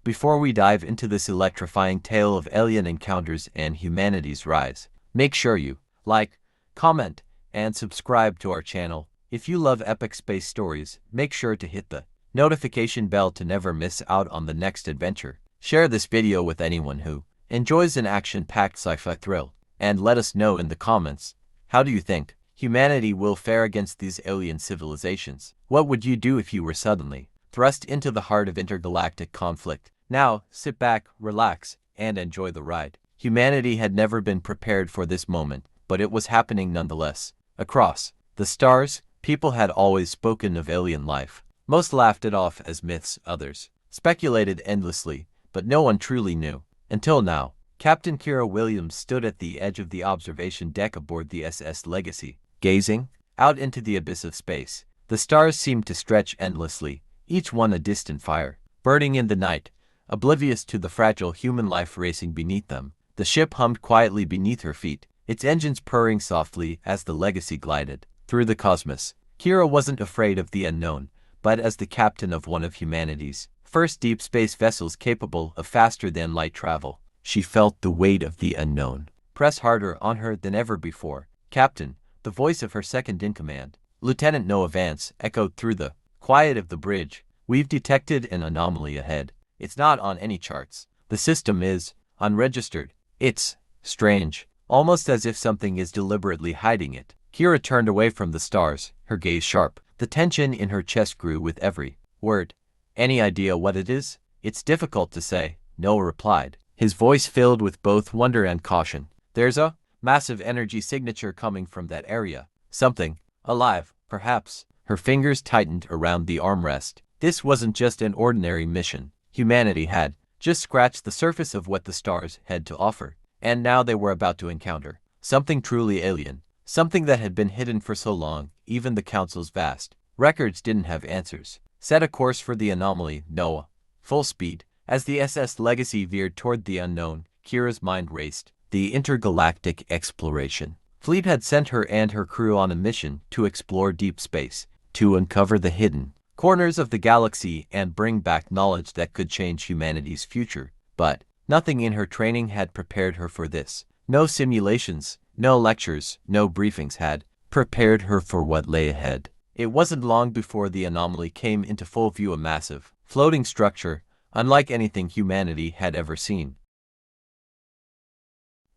before we dive into this electrifying tale of alien encounters and humanity's rise, make sure you like, comment, and subscribe to our channel. If you love epic space stories, make sure to hit the notification bell to never miss out on the next adventure. Share this video with anyone who enjoys an action-packed sci-fi thrill, and let us know in the comments, how do you think humanity will fare against these alien civilizations? What would you do if you were suddenly thrust into the heart of intergalactic conflict? Now, sit back, relax, and enjoy the ride. Humanity had never been prepared for this moment, but it was happening nonetheless. Across the stars, people had always spoken of alien life. Most laughed it off as myths, others speculated endlessly, but no one truly knew. Until now, Captain Kira Williams stood at the edge of the observation deck aboard the SS Legacy, gazing out into the abyss of space. The stars seemed to stretch endlessly, each one a distant fire, burning in the night, oblivious to the fragile human life racing beneath them. The ship hummed quietly beneath her feet, its engines purring softly as the Legacy glided through the cosmos. Kira wasn't afraid of the unknown, but as the captain of one of humanity's first deep space vessels capable of faster-than-light travel, she felt the weight of the unknown press harder on her than ever before. "Captain," the voice of her second-in-command, Lieutenant Noah Vance, echoed through the quiet of the bridge. "We've detected an anomaly ahead. It's not on any charts. The system is unregistered. It's strange, almost as if something is deliberately hiding it." Kira turned away from the stars, her gaze sharp. The tension in her chest grew with every word. "Any idea what it is?" "It's difficult to say," Noah replied, his voice filled with both wonder and caution. "There's a massive energy signature coming from that area. Something alive, perhaps." Her fingers tightened around the armrest. This wasn't just an ordinary mission. Humanity had just scratched the surface of what the stars had to offer, and now they were about to encounter something truly alien, something that had been hidden for so long, even the Council's vast records didn't have answers. "Set a course for the anomaly, Noah. Full speed." As the SS Legacy veered toward the unknown, Kira's mind raced. The intergalactic exploration fleet had sent her and her crew on a mission to explore deep space, to uncover the hidden corners of the galaxy and bring back knowledge that could change humanity's future. But nothing in her training had prepared her for this. No simulations, no lectures, no briefings had prepared her for what lay ahead. It wasn't long before the anomaly came into full view, a massive, floating structure, unlike anything humanity had ever seen.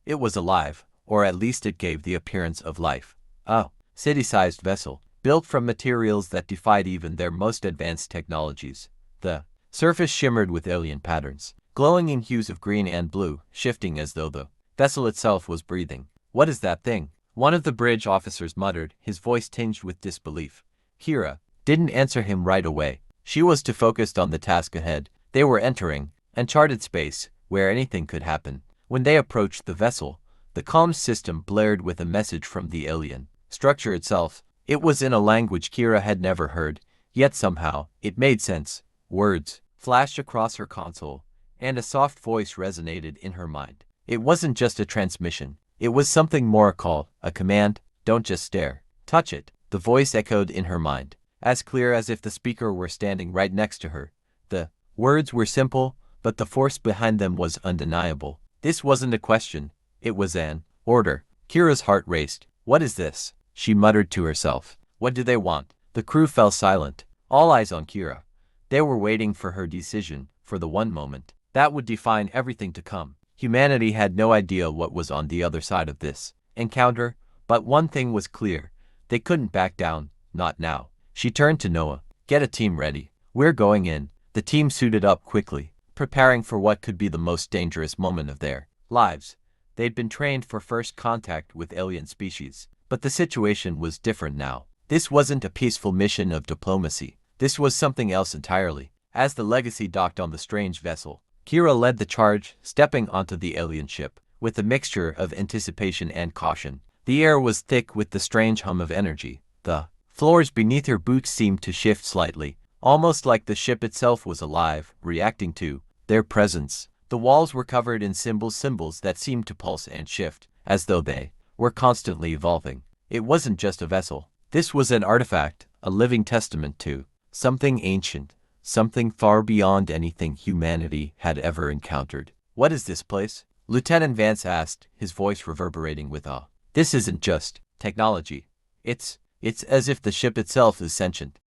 It was alive, or at least it gave the appearance of life. A city-sized vessel, built from materials that defied even their most advanced technologies. The surface shimmered with alien patterns, glowing in hues of green and blue, shifting as though the vessel itself was breathing. "What is that thing?" one of the bridge officers muttered, his voice tinged with disbelief. Kira didn't answer him right away. She was too focused on the task ahead. They were entering uncharted space, where anything could happen. When they approached the vessel, the comms system blared with a message from the alien structure itself. It was in a language Kira had never heard, yet somehow it made sense. Words flashed across her console, and a soft voice resonated in her mind. It wasn't just a transmission. It was something more, a call, a command. "Don't just stare. Touch it." The voice echoed in her mind, as clear as if the speaker were standing right next to her. The words were simple, but the force behind them was undeniable. This wasn't a question. It was an order. Kira's heart raced. "What is this?" she muttered to herself. "What do they want?" The crew fell silent, all eyes on Kira. They were waiting for her decision, for the one moment that would define everything to come. Humanity had no idea what was on the other side of this encounter, but one thing was clear. They couldn't back down, not now. She turned to Noah. "Get a team ready. We're going in." The team suited up quickly, preparing for what could be the most dangerous moment of their lives. They'd been trained for first contact with alien species, but the situation was different now. This wasn't a peaceful mission of diplomacy. This was something else entirely. As the Legacy docked on the strange vessel, Kira led the charge, stepping onto the alien ship with a mixture of anticipation and caution. The air was thick with the strange hum of energy. The floors beneath her boots seemed to shift slightly, almost like the ship itself was alive, reacting to their presence. The walls were covered in symbols that seemed to pulse and shift, as though they were constantly evolving. It wasn't just a vessel. This was an artifact, a living testament to something ancient, something far beyond anything humanity had ever encountered. "What is this place?" Lieutenant Vance asked, his voice reverberating with awe. "This isn't just technology. It's as if the ship itself is sentient."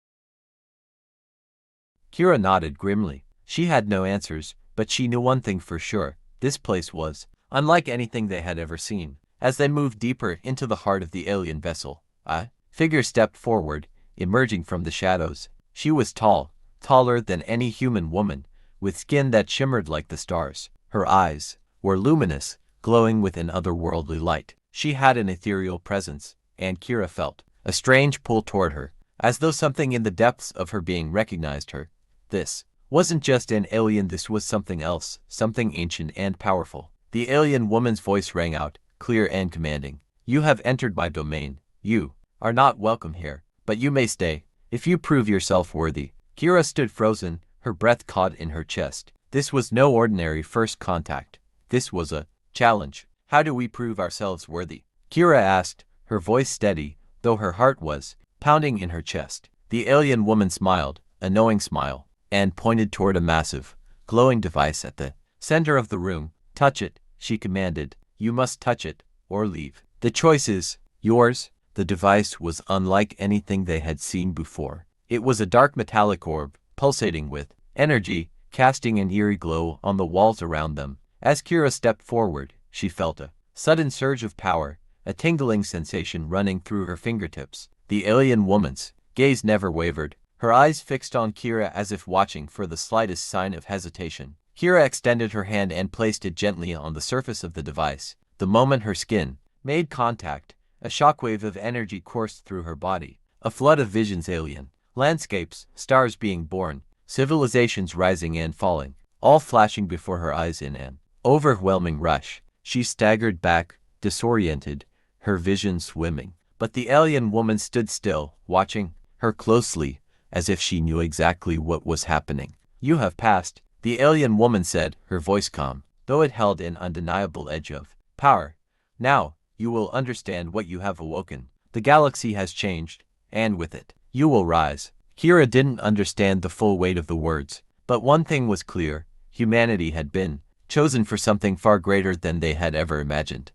Kira nodded grimly. She had no answers, but she knew one thing for sure. This place was unlike anything they had ever seen. As they moved deeper into the heart of the alien vessel, a figure stepped forward, emerging from the shadows. She was tall, taller than any human woman, with skin that shimmered like the stars. Her eyes were luminous, glowing with an otherworldly light. She had an ethereal presence, and Kira felt a strange pull toward her, as though something in the depths of her being recognized her. This wasn't just an alien, this was something else, something ancient and powerful. The alien woman's voice rang out, clear and commanding. "You have entered my domain. You are not welcome here, but you may stay, if you prove yourself worthy." Kira stood frozen, her breath caught in her chest. This was no ordinary first contact. This was a challenge. "How do we prove ourselves worthy?" Kira asked, her voice steady, though her heart was pounding in her chest. The alien woman smiled, a knowing smile, and pointed toward a massive, glowing device at the center of the room. "Touch it," she commanded. "You must touch it, or leave. The choice is yours." The device was unlike anything they had seen before. It was a dark metallic orb, pulsating with energy, casting an eerie glow on the walls around them. As Kira stepped forward, she felt a sudden surge of power, a tingling sensation running through her fingertips. The alien woman's gaze never wavered, her eyes fixed on Kira as if watching for the slightest sign of hesitation. Kira extended her hand and placed it gently on the surface of the device. The moment her skin made contact, a shockwave of energy coursed through her body. A flood of visions, alien landscapes, stars being born, civilizations rising and falling, all flashing before her eyes in an overwhelming rush. She staggered back, disoriented, her vision swimming. But the alien woman stood still, watching her closely, as if she knew exactly what was happening. "You have passed," the alien woman said, her voice calm, though it held an undeniable edge of power. "Now, you will understand what you have awoken. The galaxy has changed, and with it, you will rise." Kira didn't understand the full weight of the words, but one thing was clear: humanity had been chosen for something far greater than they had ever imagined.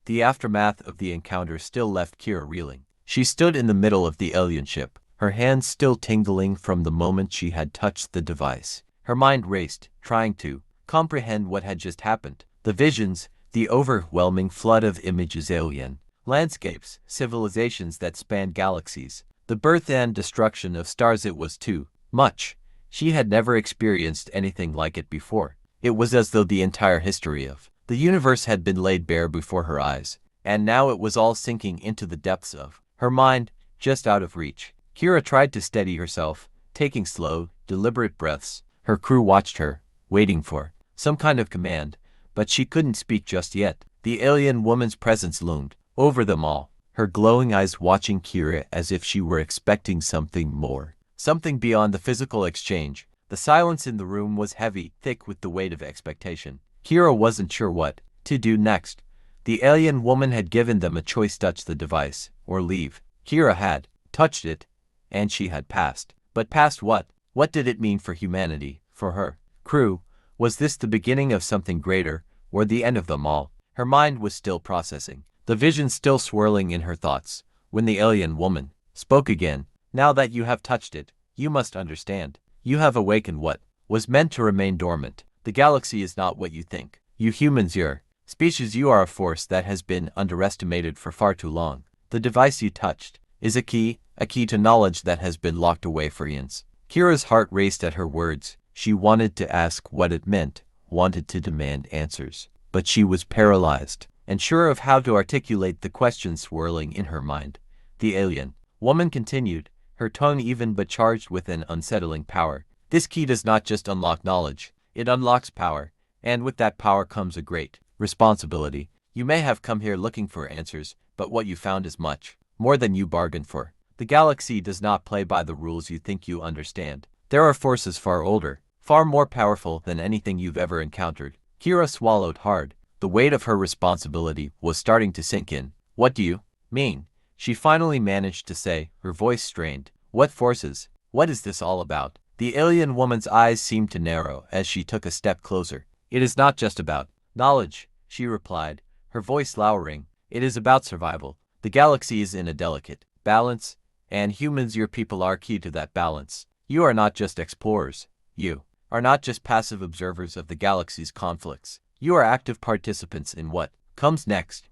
The aftermath of the encounter still left Kira reeling. She stood in the middle of the alien ship, her hands still tingling from the moment she had touched the device. Her mind raced, trying to comprehend what had just happened. The visions, the overwhelming flood of images, alien landscapes, civilizations that spanned galaxies, the birth and destruction of stars. It was too much. She had never experienced anything like it before. It was as though the entire history of the universe had been laid bare before her eyes, and now it was all sinking into the depths of her mind, just out of reach. Kira tried to steady herself, taking slow, deliberate breaths. Her crew watched her, waiting for some kind of command, but she couldn't speak just yet. The alien woman's presence loomed over them all, her glowing eyes watching Kira as if she were expecting something more, something beyond the physical exchange. The silence in the room was heavy, thick with the weight of expectation. Kira wasn't sure what to do next. The alien woman had given them a choice: touch the device, or leave. Kira had touched it, and she had passed. But past what? What did it mean for humanity, for her crew? Was this the beginning of something greater, or the end of them all? Her mind was still processing, the vision still swirling in her thoughts, when the alien woman spoke again. "Now that you have touched it, you must understand. You have awakened what was meant to remain dormant. The galaxy is not what you think. You humans, your species, you are a force that has been underestimated for far too long. The device you touched is a key to knowledge that has been locked away for eons." Kira's heart raced at her words. She wanted to ask what it meant, wanted to demand answers, but she was paralyzed, unsure of how to articulate the questions swirling in her mind. The alien woman continued, her tone even but charged with an unsettling power. "This key does not just unlock knowledge, it unlocks power, and with that power comes a great responsibility. You may have come here looking for answers, but what you found is much more than you bargained for. The galaxy does not play by the rules you think you understand. There are forces far older, far more powerful than anything you've ever encountered." Kira swallowed hard. The weight of her responsibility was starting to sink in. "What do you mean?" she finally managed to say, her voice strained. "What forces?" What is this all about? The alien woman's eyes seemed to narrow as she took a step closer. It is not just about knowledge, she replied, her voice lowering. It is about survival. The galaxy is in a delicate balance, and humans, your people, are key to that balance. You are not just explorers. You are not just passive observers of the galaxy's conflicts. You are active participants in what comes next.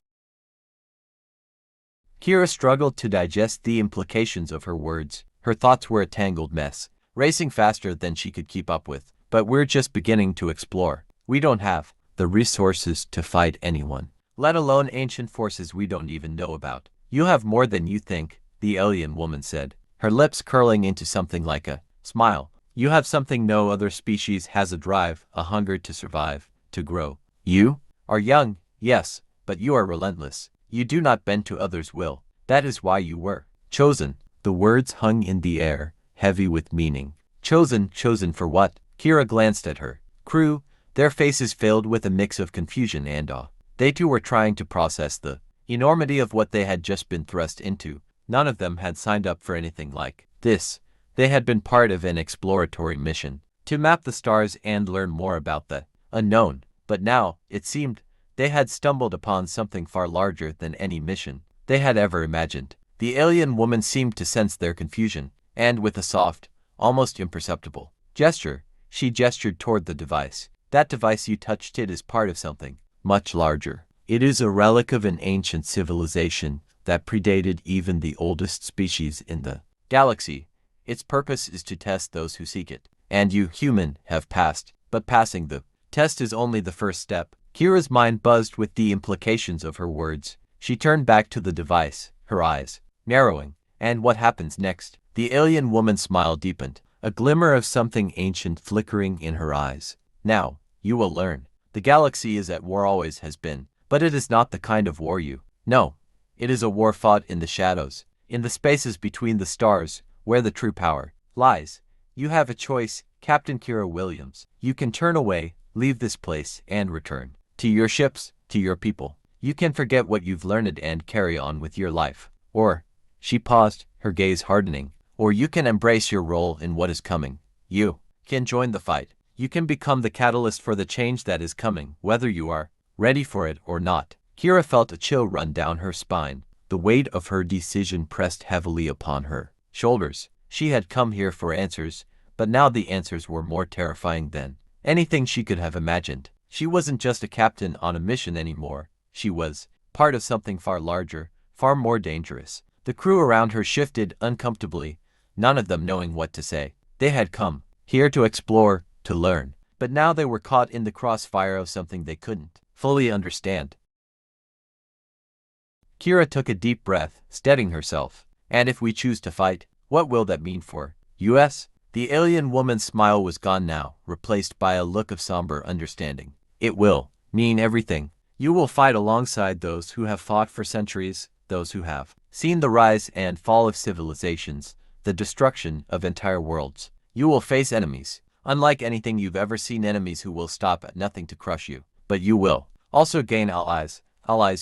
Kira struggled to digest the implications of her words. Her thoughts were a tangled mess, racing faster than she could keep up with. But we're just beginning to explore. We don't have the resources to fight anyone, let alone ancient forces we don't even know about. You have more than you think, the alien woman said, her lips curling into something like a smile. You have something no other species has: a drive, a hunger to survive, to grow. You are young, yes, but you are relentless. You do not bend to others' will. That is why you were chosen. The words hung in the air, heavy with meaning. Chosen? Chosen for what? Kira glanced at her crew, their faces filled with a mix of confusion and awe. They too were trying to process the enormity of what they had just been thrust into. None of them had signed up for anything like this. They had been part of an exploratory mission to map the stars and learn more about the unknown. But now, it seemed, they had stumbled upon something far larger than any mission they had ever imagined. The alien woman seemed to sense their confusion, and with a soft, almost imperceptible gesture, she gestured toward the device. That device you touched, it is part of something much larger. It is a relic of an ancient civilization that predated even the oldest species in the galaxy. Its purpose is to test those who seek it. And you, human, have passed. But passing the test is only the first step. Kira's mind buzzed with the implications of her words. She turned back to the device, her eyes narrowing. And what happens next? The alien woman's smile deepened, a glimmer of something ancient flickering in her eyes. Now, you will learn. The galaxy is at war, always has been. But it is not the kind of war you know. It is a war fought in the shadows, in the spaces between the stars, where the true power lies. You have a choice, Captain Kira Williams. You can turn away, leave this place, and return to your ships, to your people. You can forget what you've learned and carry on with your life. Or, she paused, her gaze hardening, or you can embrace your role in what is coming. You can join the fight. You can become the catalyst for the change that is coming, whether you are ready for it or not. Kira felt a chill run down her spine. The weight of her decision pressed heavily upon her shoulders. She had come here for answers, but now the answers were more terrifying than anything she could have imagined. She wasn't just a captain on a mission anymore. She was part of something far larger, far more dangerous. The crew around her shifted uncomfortably, none of them knowing what to say. They had come here to explore, to learn, but now they were caught in the crossfire of something they couldn't fully understand. Kira took a deep breath, steadying herself. And if we choose to fight, what will that mean for us? The alien woman's smile was gone now, replaced by a look of somber understanding. It will mean everything. You will fight alongside those who have fought for centuries, those who have seen the rise and fall of civilizations, the destruction of entire worlds. You will face enemies, unlike anything you've ever seen, enemies who will stop at nothing to crush you. But you will also gain allies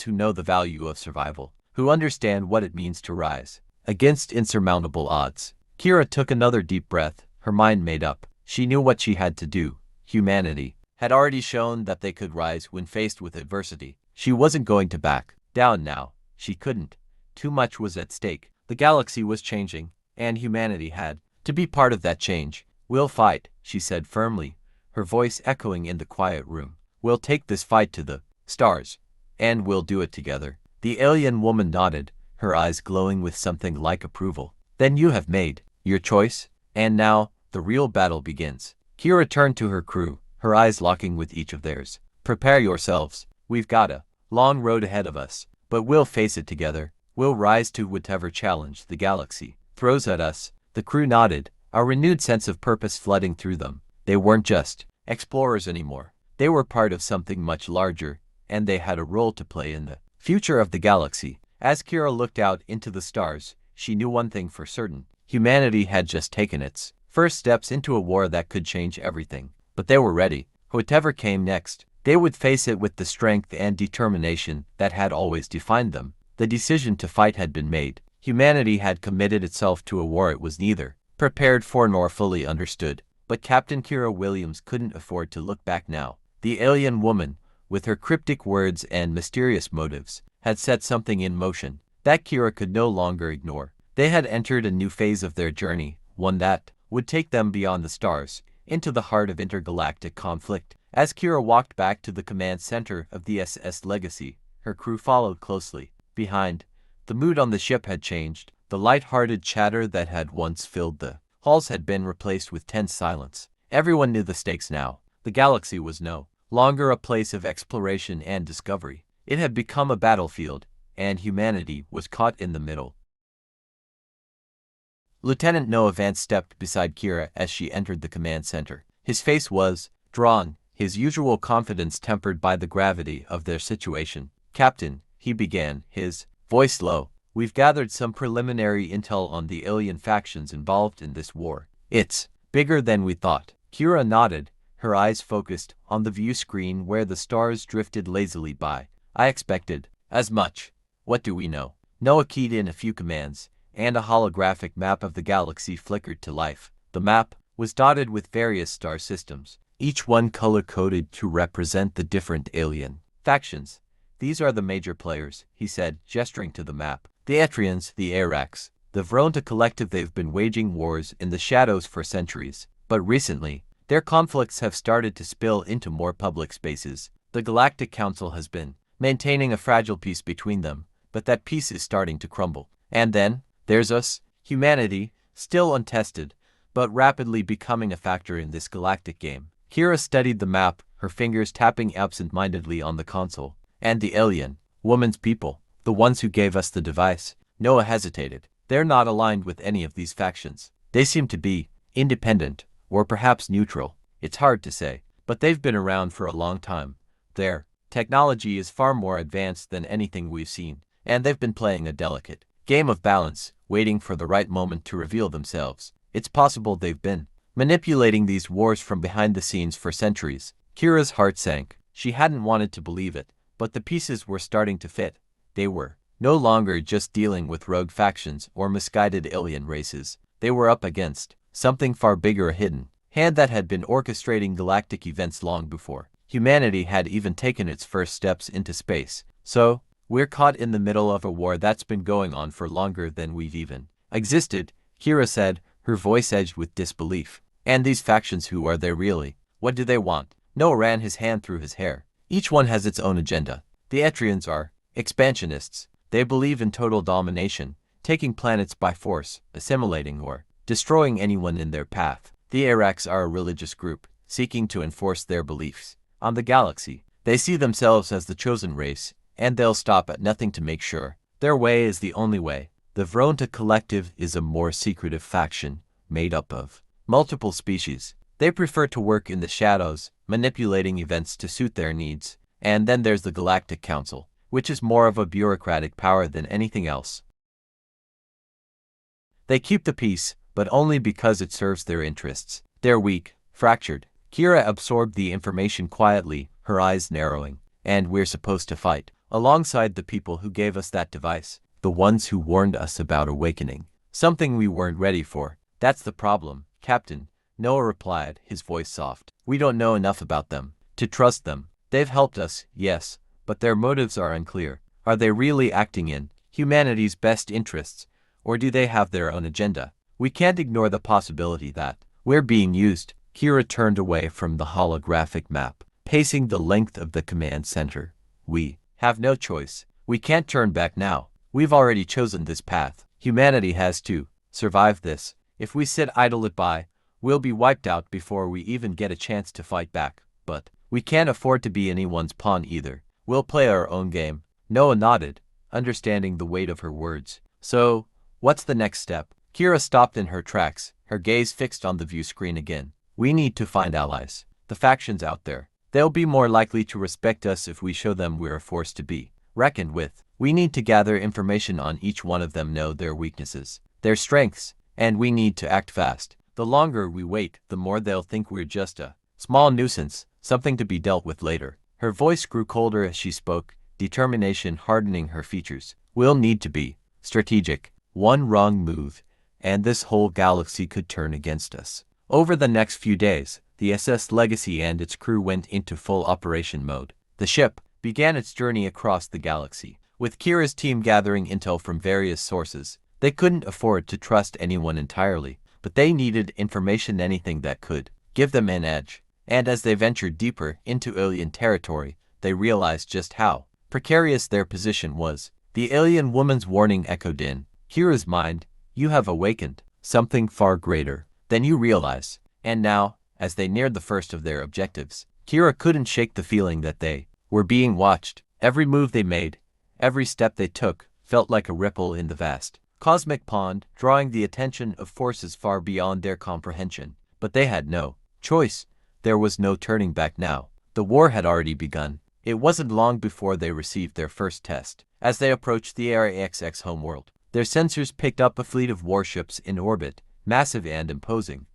who know the value of survival, who understand what it means to rise against insurmountable odds. Kira took another deep breath, her mind made up. She knew what she had to do. Humanity had already shown that they could rise when faced with adversity. She wasn't going to back down now. She couldn't. Too much was at stake. The galaxy was changing, and humanity had to be part of that change. We'll fight, she said firmly, her voice echoing in the quiet room. We'll take this fight to the stars, and we'll do it together. The alien woman nodded, her eyes glowing with something like approval. Then you have made your choice, and now the real battle begins. Kira turned to her crew, her eyes locking with each of theirs. Prepare yourselves. We've got a long road ahead of us, but we'll face it together. We'll rise to whatever challenge the galaxy throws at us. The crew nodded, a renewed sense of purpose flooding through them. They weren't just explorers anymore. They were part of something much larger, and they had a role to play in the future of the galaxy. As Kira looked out into the stars, she knew one thing for certain. Humanity had just taken its first steps into a war that could change everything. But they were ready. Whatever came next, they would face it with the strength and determination that had always defined them. The decision to fight had been made. Humanity had committed itself to a war it was neither prepared for nor fully understood. But Captain Kira Williams couldn't afford to look back now. The alien woman, with her cryptic words and mysterious motives, had set something in motion that Kira could no longer ignore. They had entered a new phase of their journey, one that would take them beyond the stars, into the heart of intergalactic conflict. As Kira walked back to the command center of the SS Legacy, her crew followed closely behind. The mood on the ship had changed. The light-hearted chatter that had once filled the halls had been replaced with tense silence. Everyone knew the stakes now. The galaxy was no longer a place of exploration and discovery. It had become a battlefield, and humanity was caught in the middle. Lieutenant Noah Vance stepped beside Kira as she entered the command center. His face was drawn, his usual confidence tempered by the gravity of their situation. "Captain," he began, his voice low, "we've gathered some preliminary intel on the alien factions involved in this war. It's bigger than we thought." Kira nodded, her eyes focused on the view screen where the stars drifted lazily by. "I expected as much. What do we know?" Noah keyed in a few commands, and a holographic map of the galaxy flickered to life. The map was dotted with various star systems, each one color-coded to represent the different alien factions. "These are the major players," he said, gesturing to the map. "The Etrians, the Arax, the Vronta Collective. They've been waging wars in the shadows for centuries, but recently, their conflicts have started to spill into more public spaces. The Galactic Council has been maintaining a fragile peace between them, but that peace is starting to crumble. And then, there's us, humanity, still untested, but rapidly becoming a factor in this galactic game." Kira studied the map, her fingers tapping absent-mindedly on the console. "And the alien woman's people, the ones who gave us the device." Noah hesitated. "They're not aligned with any of these factions. They seem to be independent, or perhaps neutral. It's hard to say, but they've been around for a long time. Their technology is far more advanced than anything we've seen, and they've been playing a delicate game of balance, waiting for the right moment to reveal themselves. It's possible they've been manipulating these wars from behind the scenes for centuries." Kira's heart sank. She hadn't wanted to believe it, but the pieces were starting to fit. They were no longer just dealing with rogue factions or misguided alien races. They were up against something far bigger, a hidden hand that had been orchestrating galactic events long before humanity had even taken its first steps into space. "So, we're caught in the middle of a war that's been going on for longer than we've even existed," Kira said, her voice edged with disbelief. "And these factions, who are they really? What do they want?" Noah ran his hand through his hair. "Each one has its own agenda. The Etrians are expansionists. They believe in total domination, taking planets by force, assimilating or destroying anyone in their path. The Arax are a religious group, seeking to enforce their beliefs on the galaxy. They see themselves as the chosen race, and they'll stop at nothing to make sure their way is the only way. The Vronta Collective is a more secretive faction, made up of multiple species. They prefer to work in the shadows, manipulating events to suit their needs. And then there's the Galactic Council, which is more of a bureaucratic power than anything else. They keep the peace, but only because it serves their interests. They're weak, fractured." Kira absorbed the information quietly, her eyes narrowing. "And we're supposed to fight alongside the people who gave us that device, the ones who warned us about awakening, something we weren't ready for." "That's the problem, Captain," Noah replied, his voice soft. "We don't know enough about them to trust them. They've helped us, yes, but their motives are unclear. Are they really acting in humanity's best interests, or do they have their own agenda? We can't ignore the possibility that we're being used." Kira turned away from the holographic map, pacing the length of the command center. "We have no choice. We can't turn back now. We've already chosen this path. Humanity has to survive this. If we sit idle it by, we'll be wiped out before we even get a chance to fight back. But we can't afford to be anyone's pawn either. We'll play our own game." Noah nodded, understanding the weight of her words. "So, what's the next step?" Kira stopped in her tracks, her gaze fixed on the view screen again. "We need to find allies. The factions out there. They'll be more likely to respect us if we show them we're a force to be reckoned with. We need to gather information on each one of them, know their weaknesses, their strengths, and we need to act fast. The longer we wait, the more they'll think we're just a small nuisance, something to be dealt with later." Her voice grew colder as she spoke, determination hardening her features. "We'll need to be strategic. One wrong move, and this whole galaxy could turn against us. Over the next few days, the SS Legacy and its crew went into full operation mode. The ship began its journey across the galaxy, with Kira's team gathering intel from various sources. They couldn't afford to trust anyone entirely, but they needed information, anything that could give them an edge. And as they ventured deeper into alien territory, they realized just how precarious their position was. The alien woman's warning echoed in Kira's mind. You have awakened something far greater than you realize. And now, as they neared the first of their objectives, Kira couldn't shake the feeling that they were being watched. Every move they made, every step they took, felt like a ripple in the vast cosmic pond, drawing the attention of forces far beyond their comprehension. But they had no choice. There was no turning back now. The war had already begun. It wasn't long before they received their first test. As they approached the Area XX homeworld, their sensors picked up a fleet of warships in orbit, massive and imposing.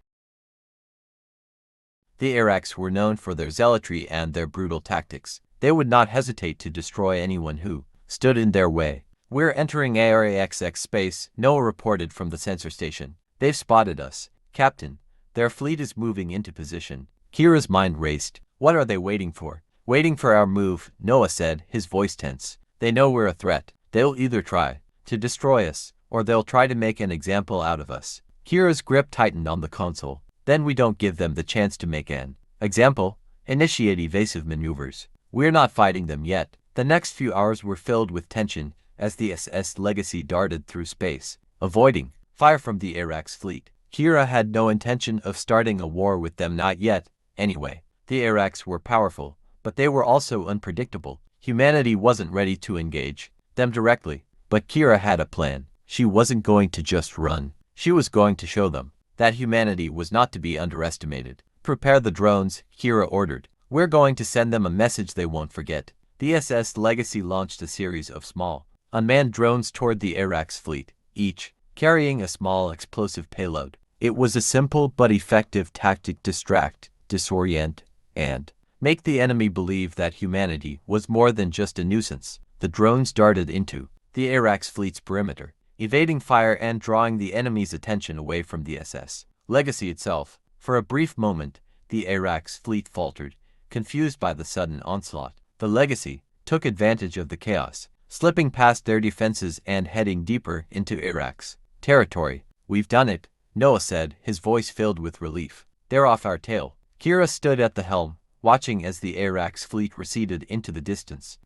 The Orcs were known for their zealotry and their brutal tactics. They would not hesitate to destroy anyone who stood in their way. We're entering Area XX space, Noah reported from the sensor station. They've spotted us, Captain. Their fleet is moving into position. Kira's mind raced. What are they waiting for? Waiting for our move, Noah said, his voice tense. They know we're a threat. They'll either try to destroy us, or they'll try to make an example out of us. Kira's grip tightened on the console. Then we don't give them the chance to make an example. Initiate evasive maneuvers. We're not fighting them yet. The next few hours were filled with tension as the SS Legacy darted through space, avoiding fire from the Orcs fleet. Kira had no intention of starting a war with them, not yet. Anyway, the Orcs were powerful, but they were also unpredictable. Humanity wasn't ready to engage them directly, but Kira had a plan. She wasn't going to just run. She was going to show them that humanity was not to be underestimated. Prepare the drones, Kira ordered. We're going to send them a message they won't forget. The SS Legacy launched a series of small, unmanned drones toward the Orcs fleet, each carrying a small explosive payload. It was a simple but effective tactic: distract, disorient, and make the enemy believe that humanity was more than just a nuisance. The drones darted into the Orcs fleet's perimeter, evading fire and drawing the enemy's attention away from the SS Legacy itself. For a brief moment, the Orcs fleet faltered, confused by the sudden onslaught. The Legacy took advantage of the chaos, slipping past their defenses and heading deeper into Orcs territory. We've done it, Noah said, his voice filled with relief. They're off our tail. Kira stood at the helm, watching as the Orcs fleet receded into the distance.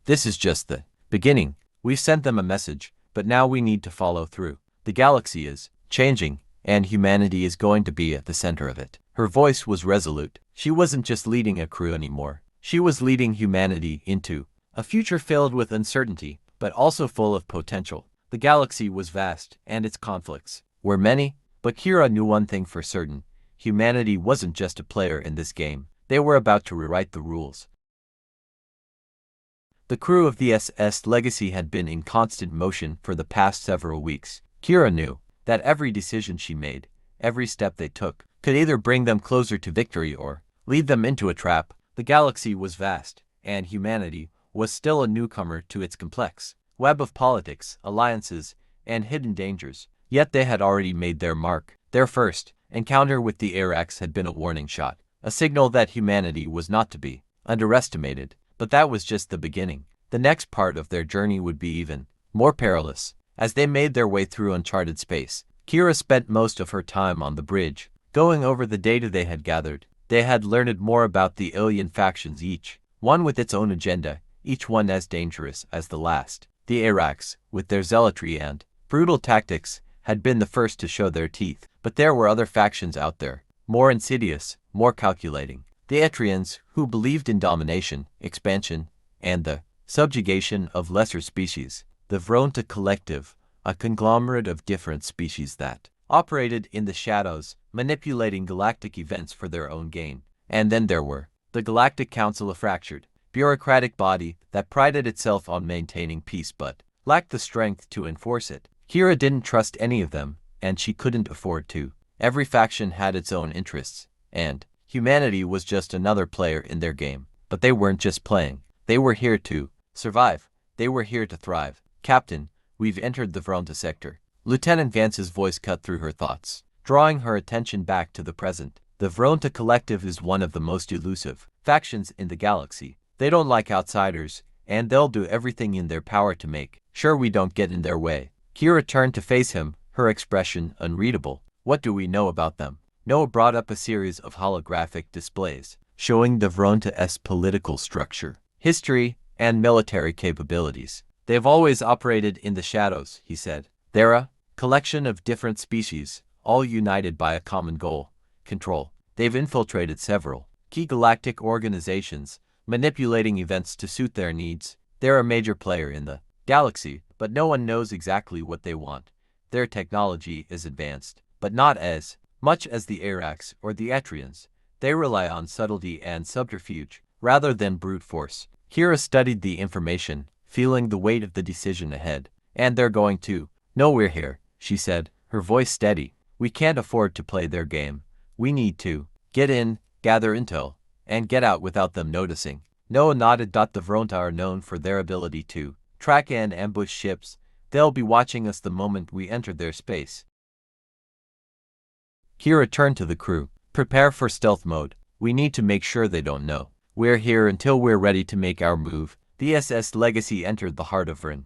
This is just the beginning. We've sent them a message, but now we need to follow through. The galaxy is changing, and humanity is going to be at the center of it. Her voice was resolute. She wasn't just leading a crew anymore. She was leading humanity into a future filled with uncertainty, but also full of potential. The galaxy was vast, and its conflicts were many, but Kira knew one thing for certain. Humanity wasn't just a player in this game. They were about to rewrite the rules. The crew of the SS Legacy had been in constant motion for the past several weeks. Kira knew that every decision she made, every step they took, could either bring them closer to victory or lead them into a trap. The galaxy was vast, and humanity was still a newcomer to its complex web of politics, alliances, and hidden dangers. Yet they had already made their mark. Their first encounter with the Orcs had been a warning shot, a signal that humanity was not to be underestimated. But that was just the beginning. The next part of their journey would be even more perilous. As they made their way through uncharted space, Kira spent most of her time on the bridge, going over the data they had gathered. They had learned more about the alien factions, each one with its own agenda, each one as dangerous as the last. The Orcs, with their zealotry and brutal tactics, had been the first to show their teeth. But there were other factions out there, more insidious, more calculating. The Xerians, who believed in domination, expansion, and the subjugation of lesser species. The Vronta Collective, a conglomerate of different species that operated in the shadows, manipulating galactic events for their own gain. And then there were the Galactic Council, a fractured, bureaucratic body that prided itself on maintaining peace but lacked the strength to enforce it. Kira didn't trust any of them, and she couldn't afford to. Every faction had its own interests, and humanity was just another player in their game. But they weren't just playing. They were here to survive. They were here to thrive. Captain, we've entered the Vronta sector. Lieutenant Vance's voice cut through her thoughts, drawing her attention back to the present. The Vronta Collective is one of the most elusive factions in the galaxy. They don't like outsiders, and they'll do everything in their power to make sure we don't get in their way. Kira turned to face him, her expression unreadable. What do we know about them? Noah brought up a series of holographic displays, showing the Vronta's political structure, history, and military capabilities. They've always operated in the shadows, he said. They're a collection of different species, all united by a common goal: control. They've infiltrated several key galactic organizations, manipulating events to suit their needs. They're a major player in the galaxy, but no one knows exactly what they want. Their technology is advanced, but not as much as the Arax or the Etrians. They rely on subtlety and subterfuge, rather than brute force. Kira studied the information, feeling the weight of the decision ahead. And they're going to know we're here, she said, her voice steady. We can't afford to play their game. We need to get in, gather intel, and get out without them noticing. Noah nodded. The Vronta are known for their ability to track and ambush ships. They'll be watching us the moment we enter their space. Kira turned to the crew. Prepare for stealth mode. We need to make sure they don't know we're here until we're ready to make our move. The SS Legacy entered the heart of Vrin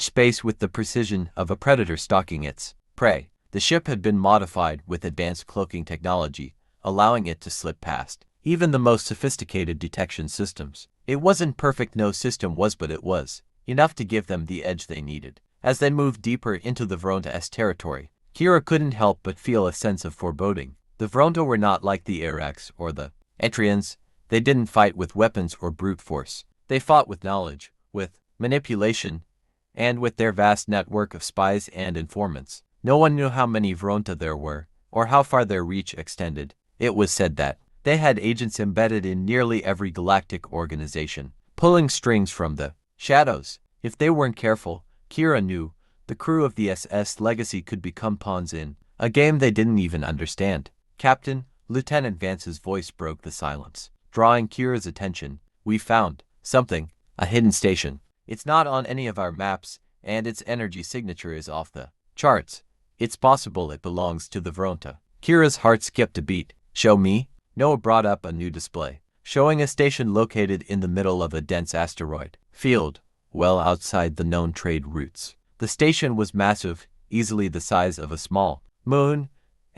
space with the precision of a predator stalking its prey. The ship had been modified with advanced cloaking technology, allowing it to slip past even the most sophisticated detection systems. It wasn't perfect, no system was, but it was enough to give them the edge they needed. As they moved deeper into the Vronta's territory, Kira couldn't help but feel a sense of foreboding. The Vronta were not like the Arax or the Etrians. They didn't fight with weapons or brute force. They fought with knowledge, with manipulation, and with their vast network of spies and informants. No one knew how many Vronta there were, or how far their reach extended. It was said that they had agents embedded in nearly every galactic organization, pulling strings from the shadows. If they weren't careful, Kira knew, the crew of the SS Legacy could become pawns in a game they didn't even understand. Captain, Lieutenant Vance's voice broke the silence, drawing Kira's attention. We found something, a hidden station. It's not on any of our maps, and its energy signature is off the charts. It's possible it belongs to the Vronta. Kira's heart skipped a beat. Show me? Noah brought up a new display, showing a station located in the middle of a dense asteroid field, well outside the known trade routes. The station was massive, easily the size of a small moon,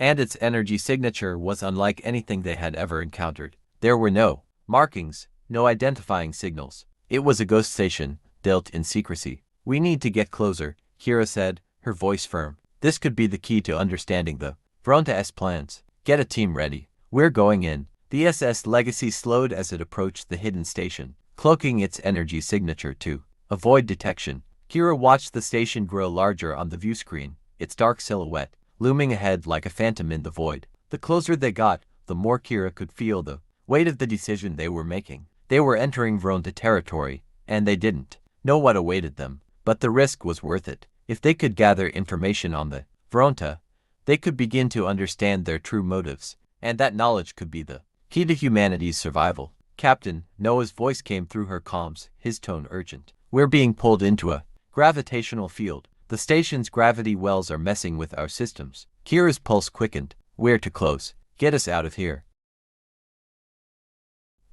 and its energy signature was unlike anything they had ever encountered. There were no markings, no identifying signals. It was a ghost station, built in secrecy. We need to get closer, Kira said, her voice firm. This could be the key to understanding the Vronta's plans. Get a team ready. We're going in. The SS Legacy slowed as it approached the hidden station, cloaking its energy signature to avoid detection. Kira watched the station grow larger on the view screen, its dark silhouette looming ahead like a phantom in the void. The closer they got, the more Kira could feel the weight of the decision they were making. They were entering Vronta territory, and they didn't know what awaited them, but the risk was worth it. If they could gather information on the Vronta, they could begin to understand their true motives, and that knowledge could be the key to humanity's survival. Captain, Noah's voice came through her comms, his tone urgent. We're being pulled into a gravitational field. The station's gravity wells are messing with our systems. Kira's pulse quickened. We're too close. Get us out of here.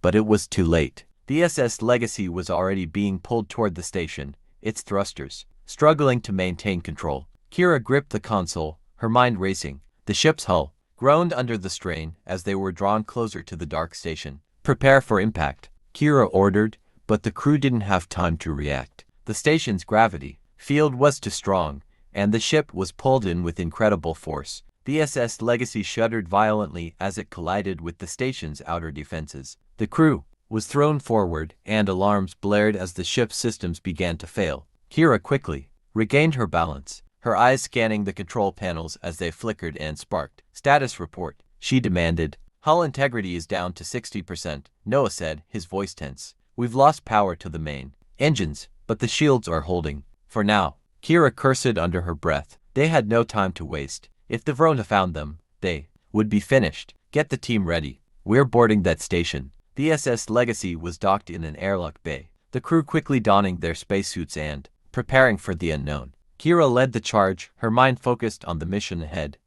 But it was too late. The SS Legacy was already being pulled toward the station, its thrusters struggling to maintain control. Kira gripped the console, her mind racing. The ship's hull groaned under the strain as they were drawn closer to the dark station. Prepare for impact, Kira ordered, but the crew didn't have time to react. The station's gravity field was too strong, and the ship was pulled in with incredible force. The SS Legacy shuddered violently as it collided with the station's outer defenses. The crew was thrown forward, and alarms blared as the ship's systems began to fail. Kira quickly regained her balance, her eyes scanning the control panels as they flickered and sparked. Status report, she demanded. Hull integrity is down to 60%, Noah said, his voice tense. We've lost power to the main engines, but the shields are holding. For now, Kira cursed under her breath. They had no time to waste. If the Vronta found them, they would be finished. Get the team ready. We're boarding that station. The SS Legacy was docked in an airlock bay, the crew quickly donning their spacesuits and preparing for the unknown. Kira led the charge, her mind focused on the mission ahead.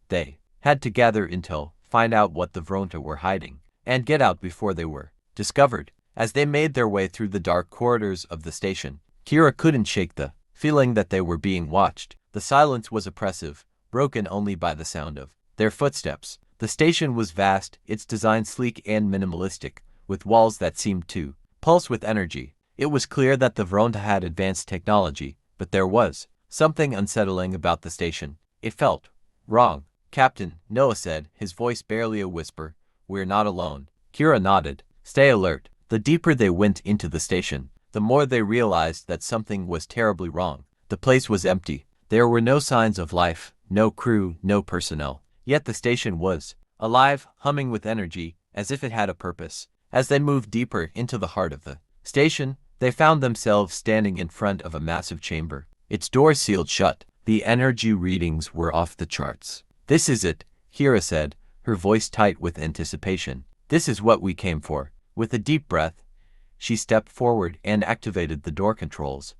They had to gather intel, find out what the Vronta were hiding, and get out before they were discovered. As they made their way through the dark corridors of the station, Kira couldn't shake the feeling that they were being watched. The silence was oppressive, broken only by the sound of their footsteps. The station was vast, its design sleek and minimalistic, with walls that seemed to pulse with energy. It was clear that the Vronta had advanced technology, but there was something unsettling about the station. It felt wrong. Captain, Noah said, his voice barely a whisper, "We're not alone." Kira nodded. "Stay alert." The deeper they went into the station, the more they realized that something was terribly wrong. The place was empty. There were no signs of life, no crew, no personnel. Yet the station was alive, humming with energy, as if it had a purpose. As they moved deeper into the heart of the station, they found themselves standing in front of a massive chamber. Its doors sealed shut. The energy readings were off the charts. "This is it," Kira said, her voice tight with anticipation. "This is what we came for." With a deep breath, she stepped forward and activated the door controls.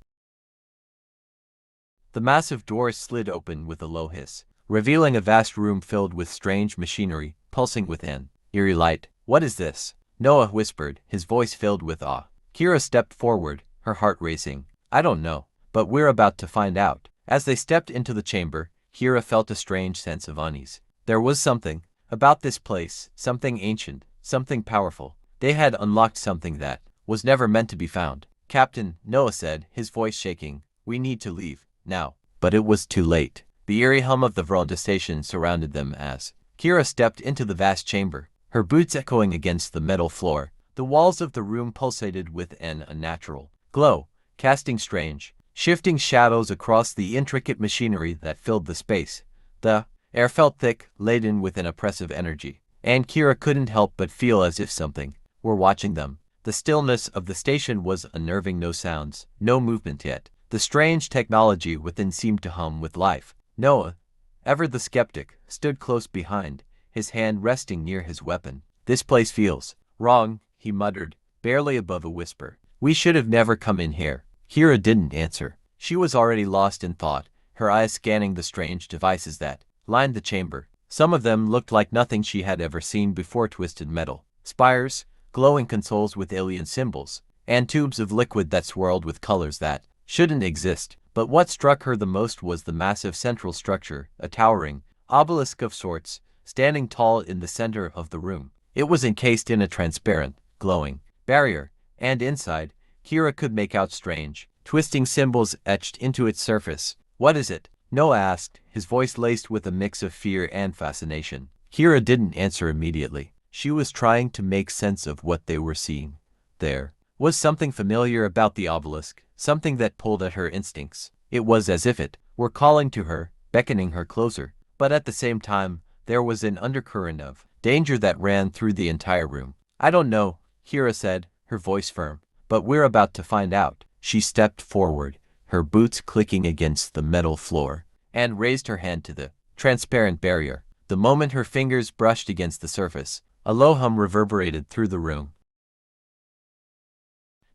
The massive doors slid open with a low hiss, revealing a vast room filled with strange machinery, pulsing with an eerie light. "What is this?" Noah whispered, his voice filled with awe. Kira stepped forward, her heart racing. "I don't know, but we're about to find out." As they stepped into the chamber, Kira felt a strange sense of unease. There was something about this place, something ancient, something powerful. They had unlocked something that was never meant to be found. "Captain," Noah said, his voice shaking, "we need to leave now." But it was too late. The eerie hum of the Vronta station surrounded them as Kira stepped into the vast chamber, her boots echoing against the metal floor. The walls of the room pulsated with an unnatural glow, casting strange, shifting shadows across the intricate machinery that filled the space. The air felt thick, laden with an oppressive energy, and Kira couldn't help but feel as if something were watching them. The stillness of the station was unnerving. No sounds, no movement yet. The strange technology within seemed to hum with life. Noah, ever the skeptic, stood close behind, his hand resting near his weapon. "This place feels wrong," he muttered, barely above a whisper. "We should have never come in here." Kira didn't answer. She was already lost in thought, her eyes scanning the strange devices that lined the chamber. Some of them looked like nothing she had ever seen before: twisted metal spires, glowing consoles with alien symbols, and tubes of liquid that swirled with colors that shouldn't exist. But what struck her the most was the massive central structure, a towering obelisk of sorts, standing tall in the center of the room. It was encased in a transparent, glowing barrier, and inside, Kira could make out strange, twisting symbols etched into its surface. "What is it?" Noah asked, his voice laced with a mix of fear and fascination. Kira didn't answer immediately. She was trying to make sense of what they were seeing. There was something familiar about the obelisk, something that pulled at her instincts. It was as if it were calling to her, beckoning her closer. But at the same time, there was an undercurrent of danger that ran through the entire room. "I don't know," Kira said, her voice firm, "but we're about to find out." She stepped forward, her boots clicking against the metal floor, and raised her hand to the transparent barrier. The moment her fingers brushed against the surface, a low hum reverberated through the room.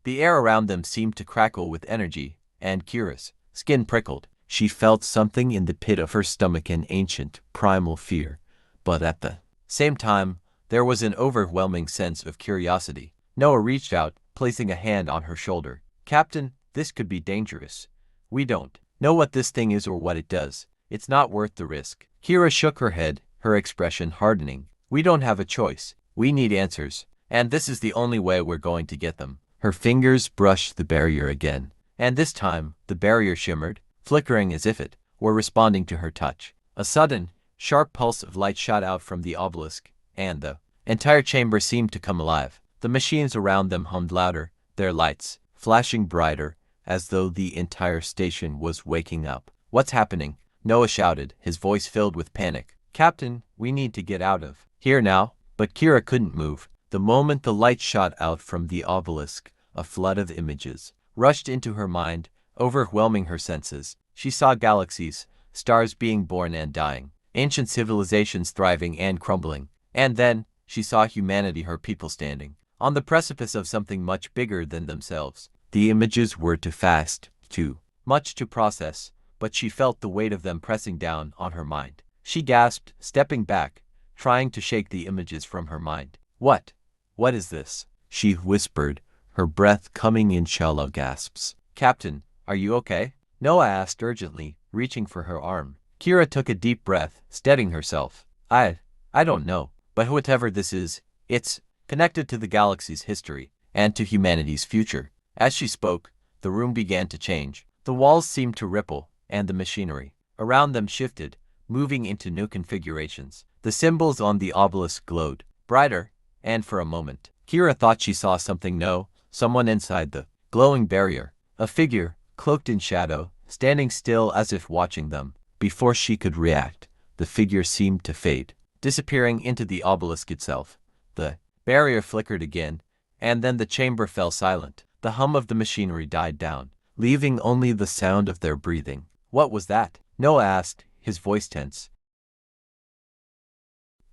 The air around them seemed to crackle with energy, and Kira's skin prickled. She felt something in the pit of her stomach, an ancient, primal fear. But at the same time, there was an overwhelming sense of curiosity. Noah reached out, placing a hand on her shoulder. "Captain, this could be dangerous. We don't know what this thing is or what it does. It's not worth the risk." Kira shook her head, her expression hardening. "We don't have a choice. We need answers, and this is the only way we're going to get them." Her fingers brushed the barrier again, and this time the barrier shimmered, flickering as if it were responding to her touch. A sudden, sharp pulse of light shot out from the obelisk, and the entire chamber seemed to come alive. The machines around them hummed louder, their lights flashing brighter, as though the entire station was waking up. "What's happening?" Noah shouted, his voice filled with panic. "Captain, we need to get out of here now." But Kira couldn't move. The moment the light shot out from the obelisk, a flood of images rushed into her mind, overwhelming her senses. She saw galaxies, stars being born and dying, ancient civilizations thriving and crumbling. And then, she saw humanity, her people, standing on the precipice of something much bigger than themselves. The images were too fast, too much to process, but she felt the weight of them pressing down on her mind. She gasped, stepping back, trying to shake the images from her mind. What? What is this? She whispered, her breath coming in shallow gasps. Captain, are you okay? Noah asked urgently, reaching for her arm. Kira took a deep breath, steadying herself. I don't know, but whatever this is, it's connected to the galaxy's history and to humanity's future. As she spoke, the room began to change. The walls seemed to ripple, and the machinery around them shifted, moving into new configurations. The symbols on the obelisk glowed brighter, and for a moment, Kira thought she saw something. No, someone inside the glowing barrier. A figure, cloaked in shadow, standing still as if watching them. Before she could react, the figure seemed to fade, disappearing into the obelisk itself. The barrier flickered again, and then the chamber fell silent. The hum of the machinery died down, leaving only the sound of their breathing. What was that? Noah asked, his voice tense.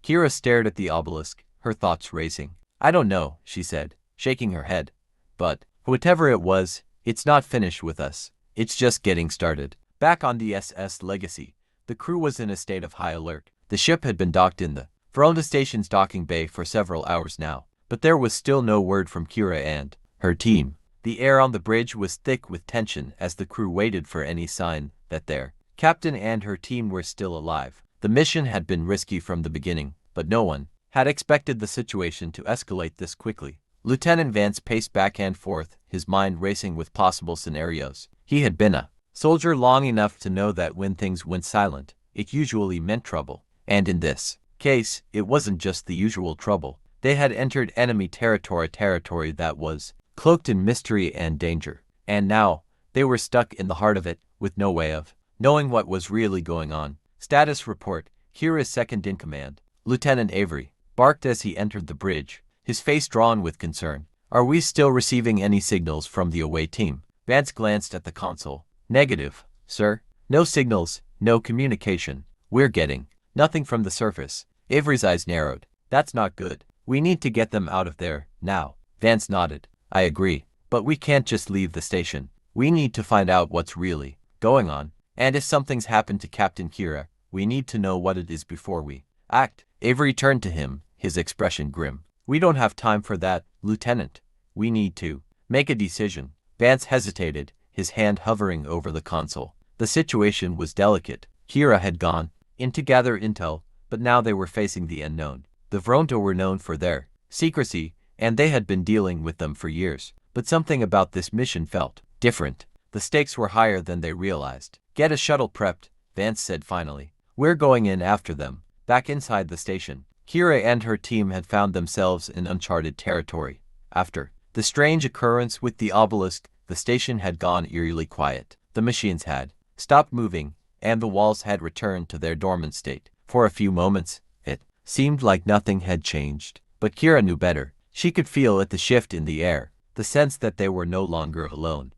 Kira stared at the obelisk, her thoughts racing. I don't know, she said, shaking her head. But, whatever it was, it's not finished with us. It's just getting started. Back on the SS Legacy, the crew was in a state of high alert. The ship had been docked in the Verona Station's docking bay for several hours now, but there was still no word from Kira and her team. The air on the bridge was thick with tension as the crew waited for any sign that their captain and her team were still alive. The mission had been risky from the beginning, but no one had expected the situation to escalate this quickly. Lieutenant Vance paced back and forth, his mind racing with possible scenarios. He had been a soldier long enough to know that when things went silent, it usually meant trouble. And in this case, it wasn't just the usual trouble. They had entered enemy territory that was cloaked in mystery and danger. And now, they were stuck in the heart of it, with no way of knowing what was really going on. Status report, Kira's second-in-command, Lieutenant Avery, barked as he entered the bridge, his face drawn with concern. Are we still receiving any signals from the away team? Vance glanced at the console. Negative, sir. No signals, no communication. We're getting nothing from the surface. Avery's eyes narrowed. That's not good. We need to get them out of there, now. Vance nodded. I agree. But we can't just leave the station. We need to find out what's really going on. And if something's happened to Captain Kira, we need to know what it is before we act. Avery turned to him, his expression grim. We don't have time for that, Lieutenant. We need to make a decision. Vance hesitated, his hand hovering over the console. The situation was delicate. Kira had gone in to gather intel, but now they were facing the unknown. The Vronto were known for their secrecy, and they had been dealing with them for years. But something about this mission felt different. The stakes were higher than they realized. Get a shuttle prepped, Vance said finally. We're going in after them. Back inside the station, Kira and her team had found themselves in uncharted territory. After the strange occurrence with the obelisk, the station had gone eerily quiet. The machines had stopped moving, and the walls had returned to their dormant state. For a few moments, it seemed like nothing had changed. But Kira knew better. She could feel it, the shift in the air, the sense that they were no longer alone.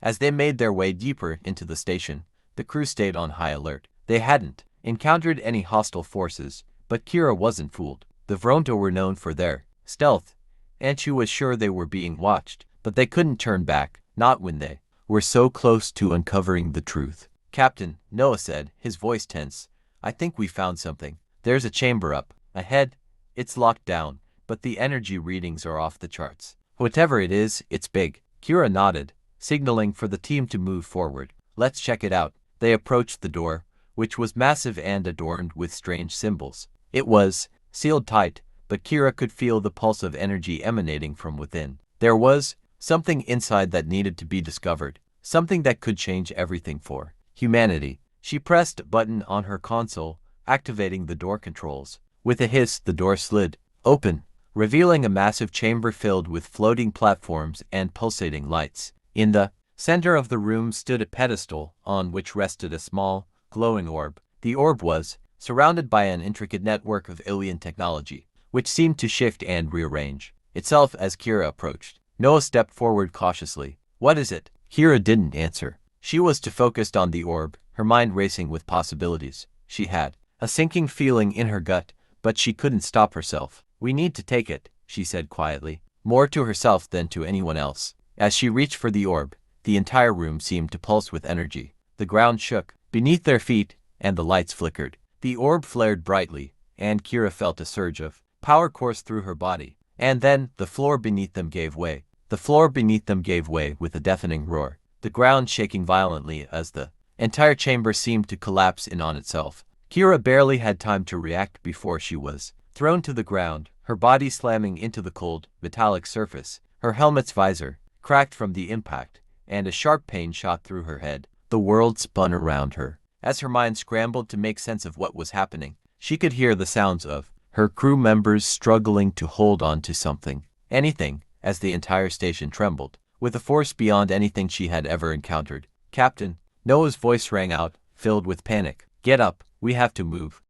As they made their way deeper into the station, the crew stayed on high alert. They hadn't encountered any hostile forces, but Kira wasn't fooled. The Vronto were known for their stealth, and she was sure they were being watched, but they couldn't turn back, not when they were so close to uncovering the truth. Captain, Noah said, his voice tense, I think we found something. There's a chamber up ahead. It's locked down, but the energy readings are off the charts. Whatever it is, it's big. Kira nodded, signaling for the team to move forward. Let's check it out. They approached the door, which was massive and adorned with strange symbols. It was sealed tight, but Kira could feel the pulse of energy emanating from within. There was something inside that needed to be discovered, something that could change everything for humanity. She pressed a button on her console, activating the door controls. With a hiss, the door slid open, revealing a massive chamber filled with floating platforms and pulsating lights. In the center of the room stood a pedestal on which rested a small, glowing orb. The orb was surrounded by an intricate network of alien technology, which seemed to shift and rearrange itself as Kira approached. Noah stepped forward cautiously. What is it? Kira didn't answer. She was too focused on the orb, her mind racing with possibilities. She had a sinking feeling in her gut, but she couldn't stop herself. We need to take it, she said quietly, more to herself than to anyone else. As she reached for the orb, the entire room seemed to pulse with energy. The ground shook beneath their feet, and the lights flickered. The orb flared brightly, and Kira felt a surge of power course through her body. And then, the floor beneath them gave way. The floor beneath them gave way with a deafening roar, the ground shaking violently as the entire chamber seemed to collapse in on itself. Kira barely had time to react before she was thrown to the ground, her body slamming into the cold, metallic surface. Her helmet's visor cracked from the impact, and a sharp pain shot through her head. The world spun around her. As her mind scrambled to make sense of what was happening, she could hear the sounds of her crew members struggling to hold on to something, anything, as the entire station trembled, with a force beyond anything she had ever encountered. "Captain," Noah's voice rang out, filled with panic. "Get up, we have to move."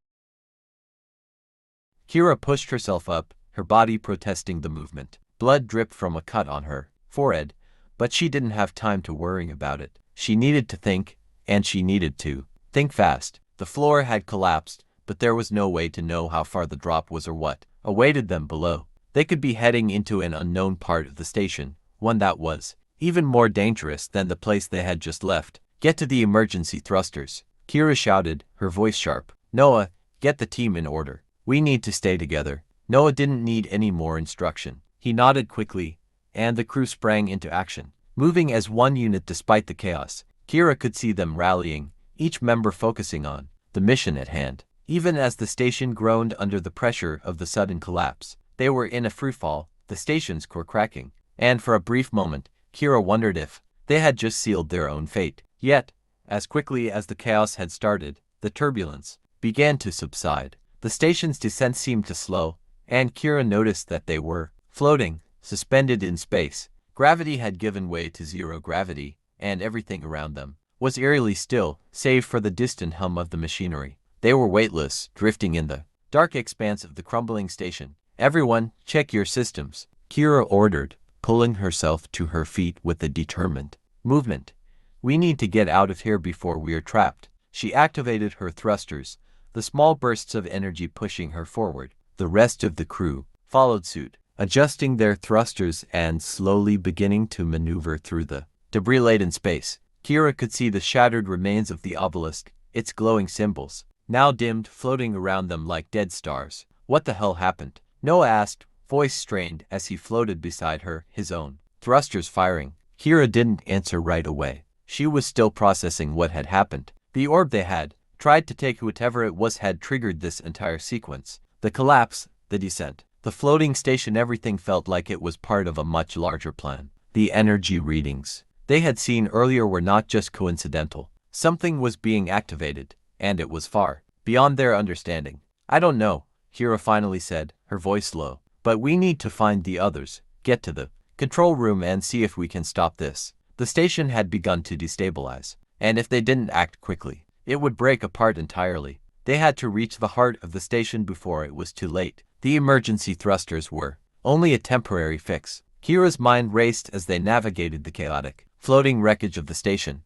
Kira pushed herself up, her body protesting the movement. Blood dripped from a cut on her forehead, but she didn't have time to worry about it. She needed to think, and she needed to think fast. The floor had collapsed, but there was no way to know how far the drop was or what awaited them below. They could be heading into an unknown part of the station, one that was even more dangerous than the place they had just left. "Get to the emergency thrusters," Kira shouted, her voice sharp. "Noah, get the team in order. We need to stay together." Noah didn't need any more instruction. He nodded quickly, and the crew sprang into action, moving as one unit despite the chaos. Kira could see them rallying, each member focusing on the mission at hand. Even as the station groaned under the pressure of the sudden collapse, they were in a freefall, the station's core cracking, and for a brief moment, Kira wondered if they had just sealed their own fate. Yet, as quickly as the chaos had started, the turbulence began to subside. The station's descent seemed to slow, and Kira noticed that they were floating, suspended in space. Gravity had given way to zero gravity, and everything around them was eerily still, save for the distant hum of the machinery. They were weightless, drifting in the dark expanse of the crumbling station. "Everyone, check your systems," Kira ordered, pulling herself to her feet with a determined movement. "We need to get out of here before we're trapped." She activated her thrusters, the small bursts of energy pushing her forward. The rest of the crew followed suit, adjusting their thrusters and slowly beginning to maneuver through the debris-laden space. Kira could see the shattered remains of the obelisk, its glowing symbols now dimmed, floating around them like dead stars. "What the hell happened?" Noah asked, voice strained as he floated beside her, his own thrusters firing. Kira didn't answer right away. She was still processing what had happened. The orb they had tried to take, whatever it was, had triggered this entire sequence. The collapse, the descent, the floating station, everything felt like it was part of a much larger plan. The energy readings they had seen earlier were not just coincidental. Something was being activated, and it was far beyond their understanding. "I don't know," Kira finally said, her voice low, "but we need to find the others, get to the control room and see if we can stop this." The station had begun to destabilize, and if they didn't act quickly, it would break apart entirely. They had to reach the heart of the station before it was too late. The emergency thrusters were only a temporary fix. Kira's mind raced as they navigated the chaotic, floating wreckage of the station.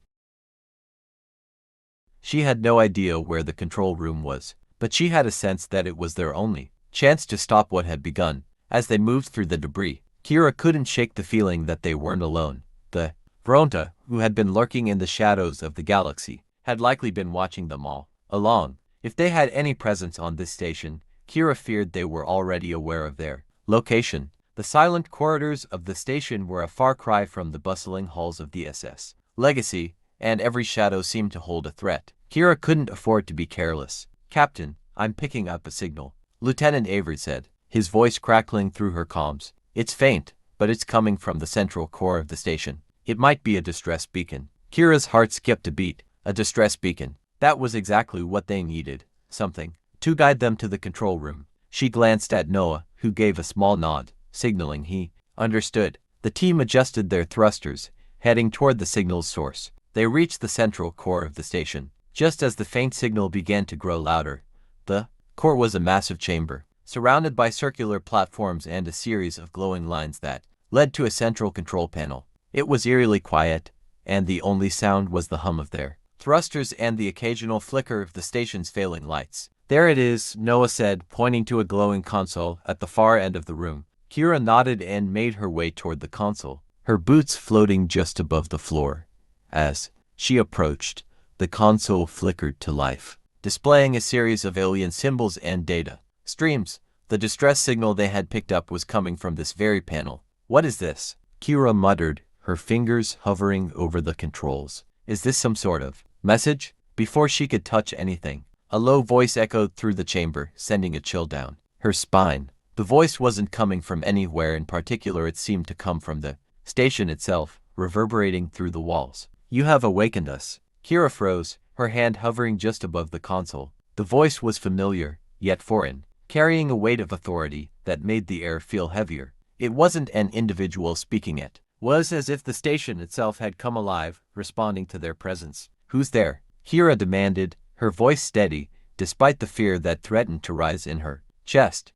She had no idea where the control room was, but she had a sense that it was their only chance to stop what had begun. As they moved through the debris, Kira couldn't shake the feeling that they weren't alone. The Vronta, who had been lurking in the shadows of the galaxy, had likely been watching them all along. If they had any presence on this station, Kira feared they were already aware of their location. The silent corridors of the station were a far cry from the bustling halls of the SS Legacy, and every shadow seemed to hold a threat. Kira couldn't afford to be careless. "Captain, I'm picking up a signal," Lieutenant Avery said, his voice crackling through her comms. "It's faint, but it's coming from the central core of the station. It might be a distress beacon." Kira's heart skipped a beat. A distress beacon. That was exactly what they needed. Something to guide them to the control room. She glanced at Noah, who gave a small nod, signaling he understood. The team adjusted their thrusters, heading toward the signal's source. They reached the central core of the station. Just as the faint signal began to grow louder, the core was a massive chamber, surrounded by circular platforms and a series of glowing lines that led to a central control panel. It was eerily quiet, and the only sound was the hum of their thrusters and the occasional flicker of the station's failing lights. "There it is," Noah said, pointing to a glowing console at the far end of the room. Kira nodded and made her way toward the console. her boots floating just above the floor. As she approached, the console flickered to life, displaying a series of alien symbols and data streams. The distress signal they had picked up was coming from this very panel. "What is this?" Kira muttered, her fingers hovering over the controls. "Is this some sort of message?" Before she could touch anything, a low voice echoed through the chamber, sending a chill down her spine. The voice wasn't coming from anywhere in particular, it seemed to come from the station itself, reverberating through the walls. "You have awakened us." Kira froze, her hand hovering just above the console. The voice was familiar, yet foreign, carrying a weight of authority that made the air feel heavier. It wasn't an individual speaking, it was as if the station itself had come alive, responding to their presence. "Who's there?" Kira demanded, her voice steady, despite the fear that threatened to rise in her chest.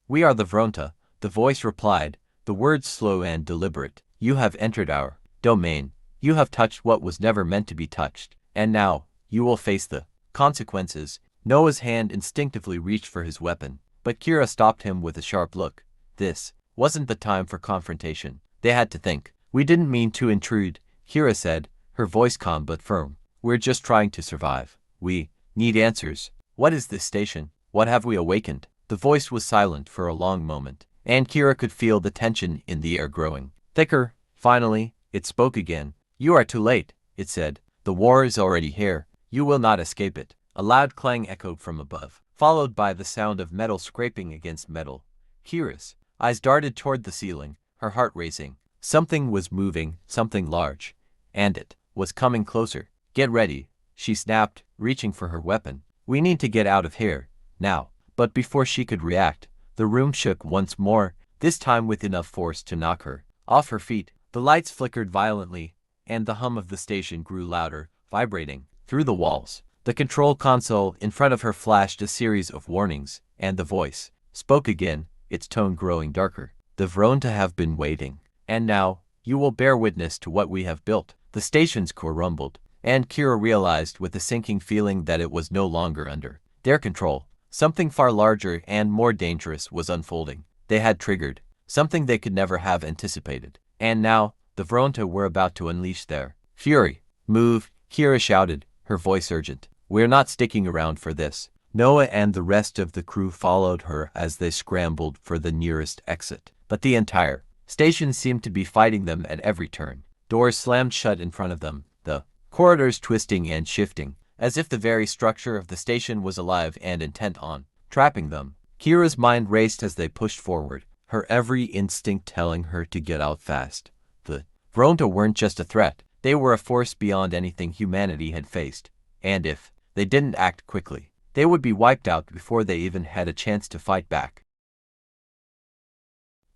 "We are the Vronta," the voice replied, the words slow and deliberate. "You have entered our domain. You have touched what was never meant to be touched, and now you will face the consequences." Noah's hand instinctively reached for his weapon, but Kira stopped him with a sharp look. This wasn't the time for confrontation. They had to think. "We didn't mean to intrude," Kira said, her voice calm but firm. "We're just trying to survive. We need answers. What is this station? What have we awakened?" The voice was silent for a long moment, and Kira could feel the tension in the air growing thicker. Finally, it spoke again. "You are too late," it said. "The war is already here. You will not escape it." A loud clang echoed from above, followed by the sound of metal scraping against metal. Kira's eyes darted toward the ceiling, her heart racing. Something was moving, something large, and it was coming closer. "Get ready," she snapped, reaching for her weapon. "We need to get out of here, now." But before she could react, the room shook once more, this time with enough force to knock her off her feet. The lights flickered violently, and the hum of the station grew louder, vibrating through the walls. The control console in front of her flashed a series of warnings, and the voice spoke again, its tone growing darker. "The Vronta have been waiting, and now you will bear witness to what we have built." The station's core rumbled, and Kira realized with a sinking feeling that it was no longer under their control. Something far larger and more dangerous was unfolding. They had triggered something they could never have anticipated, and now the Vronta were about to unleash their fury. "Move," Kira shouted, her voice urgent. "We're not sticking around for this." Noah and the rest of the crew followed her as they scrambled for the nearest exit. But the entire station seemed to be fighting them at every turn. Doors slammed shut in front of them, the corridors twisting and shifting, as if the very structure of the station was alive and intent on trapping them. Kira's mind raced as they pushed forward, her every instinct telling her to get out fast. The Vronta weren't just a threat, they were a force beyond anything humanity had faced, and if they didn't act quickly, they would be wiped out before they even had a chance to fight back.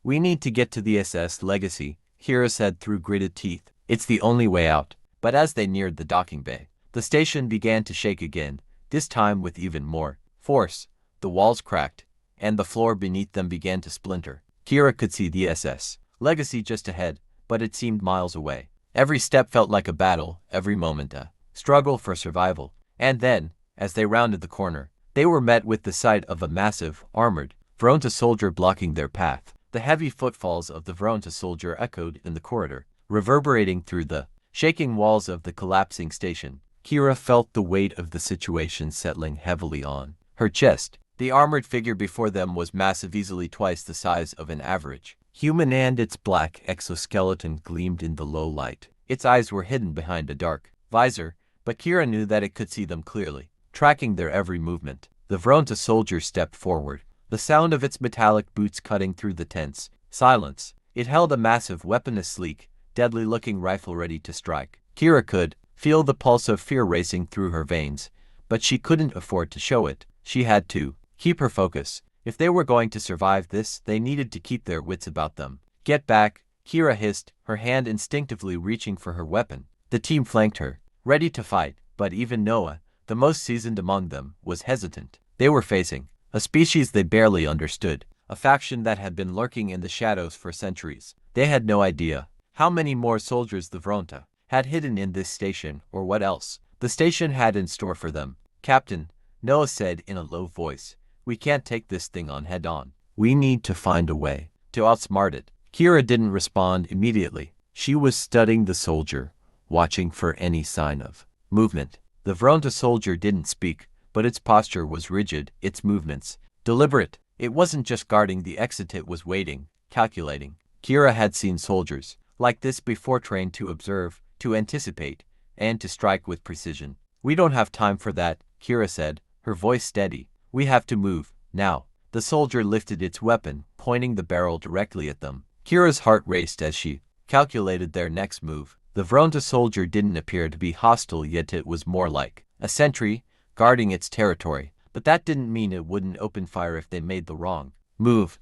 "We need to get to the SS Legacy," Kira said through gritted teeth. "It's the only way out." But as they neared the docking bay, the station began to shake again, this time with even more force. The walls cracked, and the floor beneath them began to splinter. Kira could see the SS Legacy just ahead, but it seemed miles away. Every step felt like a battle, every moment a struggle for survival. And then, as they rounded the corner, they were met with the sight of a massive, armored Vronta soldier blocking their path. The heavy footfalls of the Vronta soldier echoed in the corridor, reverberating through the shaking walls of the collapsing station. Kira felt the weight of the situation settling heavily on her chest. The armored figure before them was massive, easily twice the size of an average human, and its black exoskeleton gleamed in the low light. Its eyes were hidden behind a dark visor, but Kira knew that it could see them clearly, tracking their every movement. The Vronta soldier stepped forward, the sound of its metallic boots cutting through the tense silence. It held a massive weapon, a sleek, deadly-looking rifle ready to strike. Kira could feel the pulse of fear racing through her veins, but she couldn't afford to show it. She had to keep her focus. If they were going to survive this, they needed to keep their wits about them. "Get back," Kira hissed, her hand instinctively reaching for her weapon. The team flanked her, ready to fight, but even Noah, the most seasoned among them, was hesitant. They were facing a species they barely understood, a faction that had been lurking in the shadows for centuries. They had no idea how many more soldiers the Vronta had hidden in this station, or what else the station had in store for them. "Captain," Noah said in a low voice, "we can't take this thing on head-on. We need to find a way to outsmart it." Kira didn't respond immediately. She was studying the soldier, watching for any sign of movement. The Vronta soldier didn't speak, but its posture was rigid, its movements deliberate. It wasn't just guarding the exit, it was waiting, calculating. Kira had seen soldiers like this before, trained to observe, to anticipate, and to strike with precision. "We don't have time for that," Kira said, her voice steady. "We have to move, now." The soldier lifted its weapon, pointing the barrel directly at them. Kira's heart raced as she calculated their next move. The Vronta soldier didn't appear to be hostile, yet it was more like a sentry, guarding its territory. But that didn't mean it wouldn't open fire if they made the wrong move.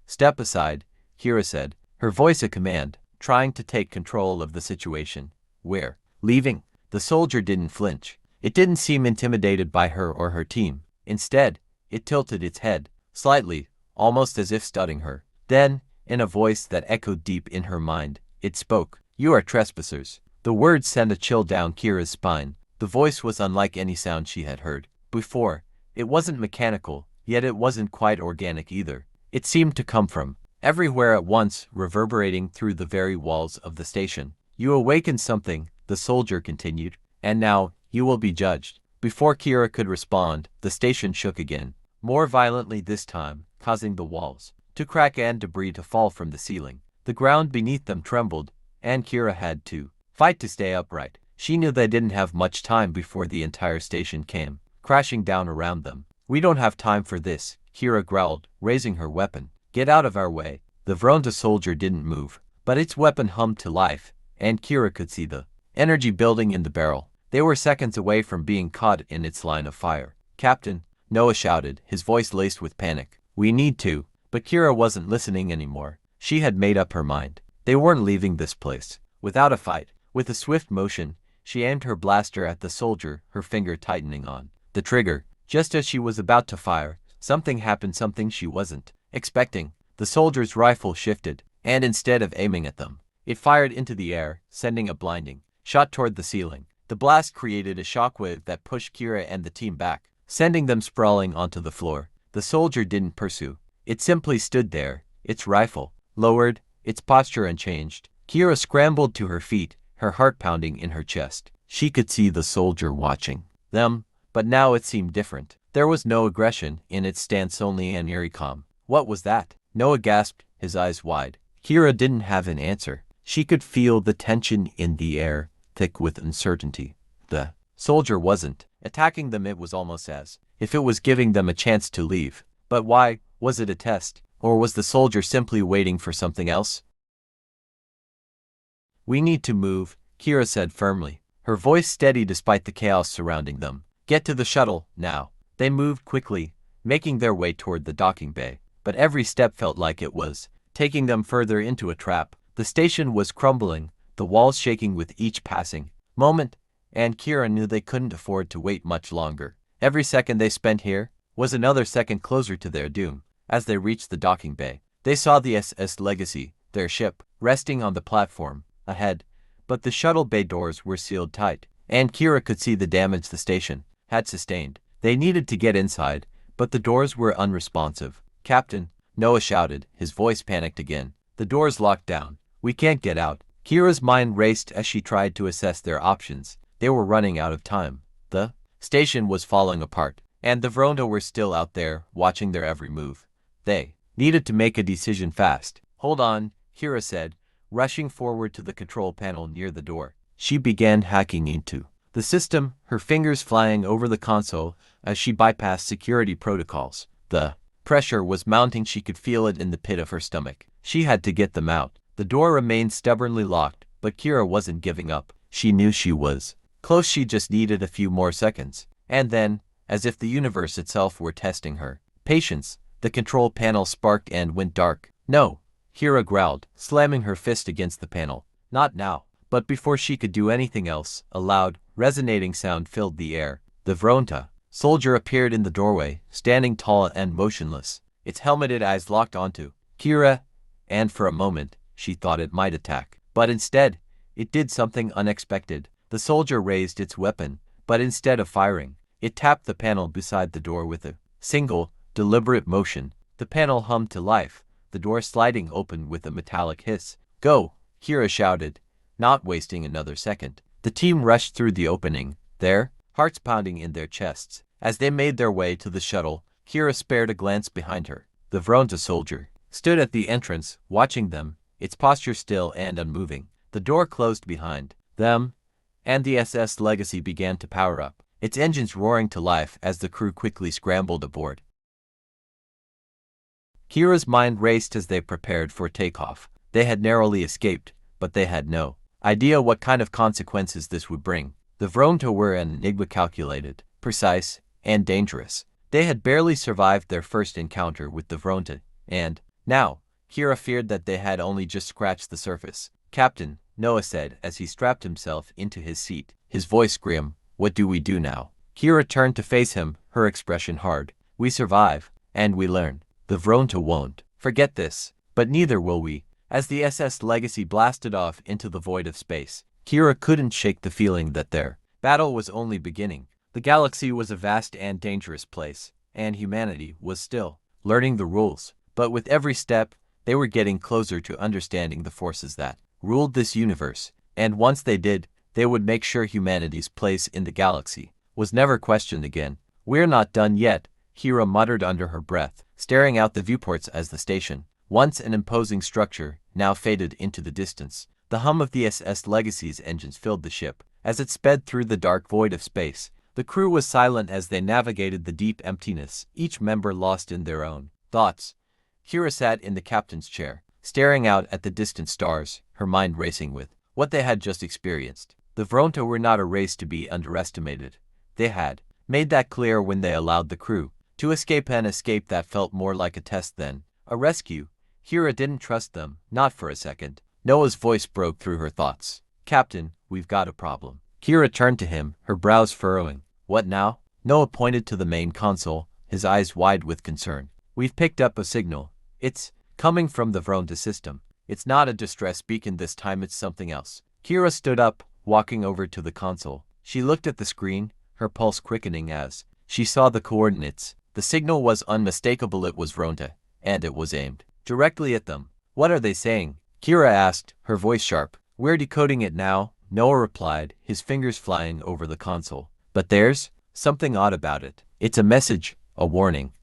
"Step aside," Kira said, her voice a command, trying to take control of the situation. "We're leaving." The soldier didn't flinch. It didn't seem intimidated by her or her team. Instead, it tilted its head, slightly, almost as if studying her. Then, in a voice that echoed deep in her mind, it spoke. "You are trespassers." The words sent a chill down Kira's spine. The voice was unlike any sound she had heard before. It wasn't mechanical, yet it wasn't quite organic either. It seemed to come from everywhere at once, reverberating through the very walls of the station. "You awakened something," the soldier continued, "and now you will be judged." Before Kira could respond, the station shook again, more violently this time, causing the walls to crack and debris to fall from the ceiling. The ground beneath them trembled, and Kira had to fight to stay upright. She knew they didn't have much time before the entire station came crashing down around them. "We don't have time for this," Kira growled, raising her weapon. "Get out of our way." The Vronta soldier didn't move, but its weapon hummed to life, and Kira could see the energy building in the barrel. They were seconds away from being caught in its line of fire. "Captain," Noah shouted, his voice laced with panic. "We need to." But Kira wasn't listening anymore. She had made up her mind. They weren't leaving this place without a fight. With a swift motion, she aimed her blaster at the soldier, her finger tightening on the trigger. Just as she was about to fire, something happened, something she wasn't expecting. The soldier's rifle shifted, and instead of aiming at them, it fired into the air, sending a blinding shot toward the ceiling. The blast created a shockwave that pushed Kira and the team back, sending them sprawling onto the floor. The soldier didn't pursue. It simply stood there, its rifle lowered, its posture unchanged. Kira scrambled to her feet, her heart pounding in her chest. She could see the soldier watching them, but now it seemed different. There was no aggression in its stance, only an eerie calm. "What was that?" Noah gasped, his eyes wide. Kira didn't have an answer. She could feel the tension in the air, thick with uncertainty. The soldier wasn't attacking them. It was almost as if it was giving them a chance to leave. But why? Was it a test? Or was the soldier simply waiting for something else? "We need to move," Kira said firmly, her voice steady despite the chaos surrounding them. "Get to the shuttle, now." They moved quickly, making their way toward the docking bay. But every step felt like it was taking them further into a trap. The station was crumbling, the walls shaking with each passing moment, and Kira knew they couldn't afford to wait much longer. Every second they spent here was another second closer to their doom. As they reached the docking bay, they saw the SS Legacy, their ship, resting on the platform ahead, but the shuttle bay doors were sealed tight, and Kira could see the damage the station had sustained. They needed to get inside, but the doors were unresponsive. "Captain," Noah shouted, his voice panicked again. "The door's locked down. We can't get out." Kira's mind raced as she tried to assess their options. They were running out of time. The station was falling apart, and the Vronta were still out there, watching their every move. They needed to make a decision fast. "Hold on," Kira said, rushing forward to the control panel near the door. She began hacking into the system, her fingers flying over the console as she bypassed security protocols. The pressure was mounting. She could feel it in the pit of her stomach. She had to get them out. The door remained stubbornly locked, but Kira wasn't giving up. She knew she was close. She just needed a few more seconds. And then, as if the universe itself were testing her patience, the control panel sparked and went dark. "No," Kira growled, slamming her fist against the panel. "Not now." But before she could do anything else, a loud, resonating sound filled the air. The Vronta soldier appeared in the doorway, standing tall and motionless, its helmeted eyes locked onto Kira, and for a moment, she thought it might attack. But instead, it did something unexpected. The soldier raised its weapon, but instead of firing, it tapped the panel beside the door with a single, deliberate motion. The panel hummed to life, the door sliding open with a metallic hiss. "Go!" Kira shouted, not wasting another second. The team rushed through the opening, their hearts pounding in their chests. As they made their way to the shuttle, Kira spared a glance behind her. The Vronta soldier stood at the entrance, watching them, its posture still and unmoving. The door closed behind them, and the SS Legacy began to power up, its engines roaring to life as the crew quickly scrambled aboard. Kira's mind raced as they prepared for takeoff. They had narrowly escaped, but they had no idea what kind of consequences this would bring. The Vronta were an enigma, calculated, precise, and dangerous. They had barely survived their first encounter with the Vronta, and now, Kira feared that they had only just scratched the surface. "Captain," Noah said as he strapped himself into his seat, his voice grim, "what do we do now?" Kira turned to face him, her expression hard. "We survive, and we learn. The Vronta won't forget this, but neither will we." As the SS Legacy blasted off into the void of space, Kira couldn't shake the feeling that their battle was only beginning. The galaxy was a vast and dangerous place, and humanity was still learning the rules. But with every step, they were getting closer to understanding the forces that ruled this universe, and once they did, they would make sure humanity's place in the galaxy was never questioned again. "We're not done yet," Kira muttered under her breath, staring out the viewports as the station, once an imposing structure, now faded into the distance. The hum of the SS Legacy's engines filled the ship. As it sped through the dark void of space, the crew was silent as they navigated the deep emptiness, each member lost in their own thoughts. Kira sat in the captain's chair, staring out at the distant stars, her mind racing with what they had just experienced. The Vronta were not a race to be underestimated. They had made that clear when they allowed the crew to escape, an escape that felt more like a test than a rescue. Kira didn't trust them, not for a second. Noah's voice broke through her thoughts. "Captain, we've got a problem." Kira turned to him, her brows furrowing. "What now?" Noah pointed to the main console, his eyes wide with concern. "We've picked up a signal. It's coming from the Vronta system. It's not a distress beacon this time, it's something else." Kira stood up, walking over to the console. She looked at the screen, her pulse quickening as she saw the coordinates. The signal was unmistakable. It was Vronta, and it was aimed directly at them. "What are they saying?" Kira asked, her voice sharp. "We're decoding it now," Noah replied, his fingers flying over the console. "But there's something odd about it. It's a message, a warning."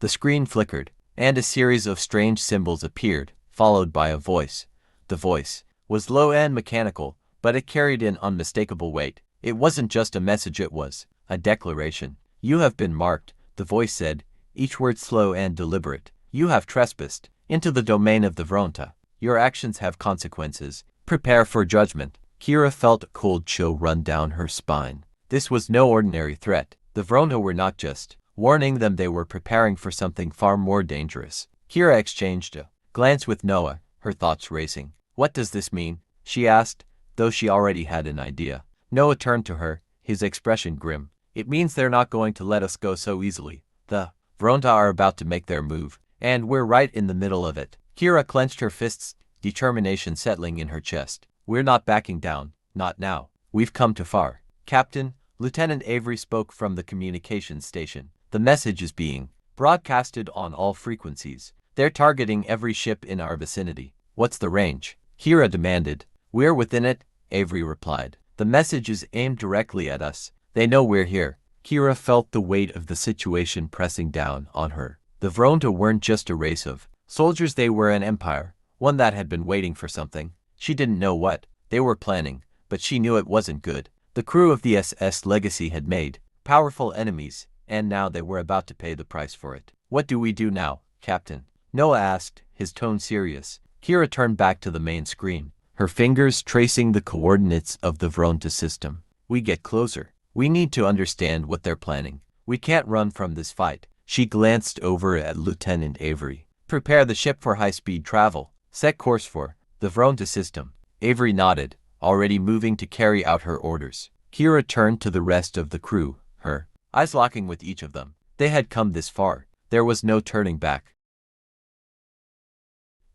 The screen flickered, and a series of strange symbols appeared, followed by a voice. The voice was low and mechanical, but it carried an unmistakable weight. It wasn't just a message, it was a declaration. "You have been marked," the voice said, each word slow and deliberate. "You have trespassed into the domain of the Vronta. Your actions have consequences. Prepare for judgment." Kira felt a cold chill run down her spine. This was no ordinary threat. The Vronta were not just warning them, they were preparing for something far more dangerous. Kira exchanged a glance with Noah, her thoughts racing. "What does this mean?" she asked, though she already had an idea. Noah turned to her, his expression grim. "It means they're not going to let us go so easily. The Vronta are about to make their move, and we're right in the middle of it." Kira clenched her fists, determination settling in her chest. "We're not backing down, not now. We've come too far." "Captain," Lieutenant Avery spoke from the communications station. "The message is being broadcasted on all frequencies. They're targeting every ship in our vicinity." "What's the range?" Kira demanded. "We're within it," Avery replied. "The message is aimed directly at us. They know we're here." Kira felt the weight of the situation pressing down on her. The Vronta weren't just a race of soldiers, they were an empire, one that had been waiting for something. She didn't know what they were planning, but she knew it wasn't good. The crew of the SS Legacy had made powerful enemies, and now they were about to pay the price for it. "What do we do now, Captain?" Noah asked, his tone serious. Kira turned back to the main screen, her fingers tracing the coordinates of the Vronta system. "We get closer. We need to understand what they're planning. We can't run from this fight." She glanced over at Lieutenant Avery. "Prepare the ship for high-speed travel. Set course for the Vronta system." Avery nodded, already moving to carry out her orders. Kira turned to the rest of the crew, her eyes locking with each of them. They had come this far. There was no turning back.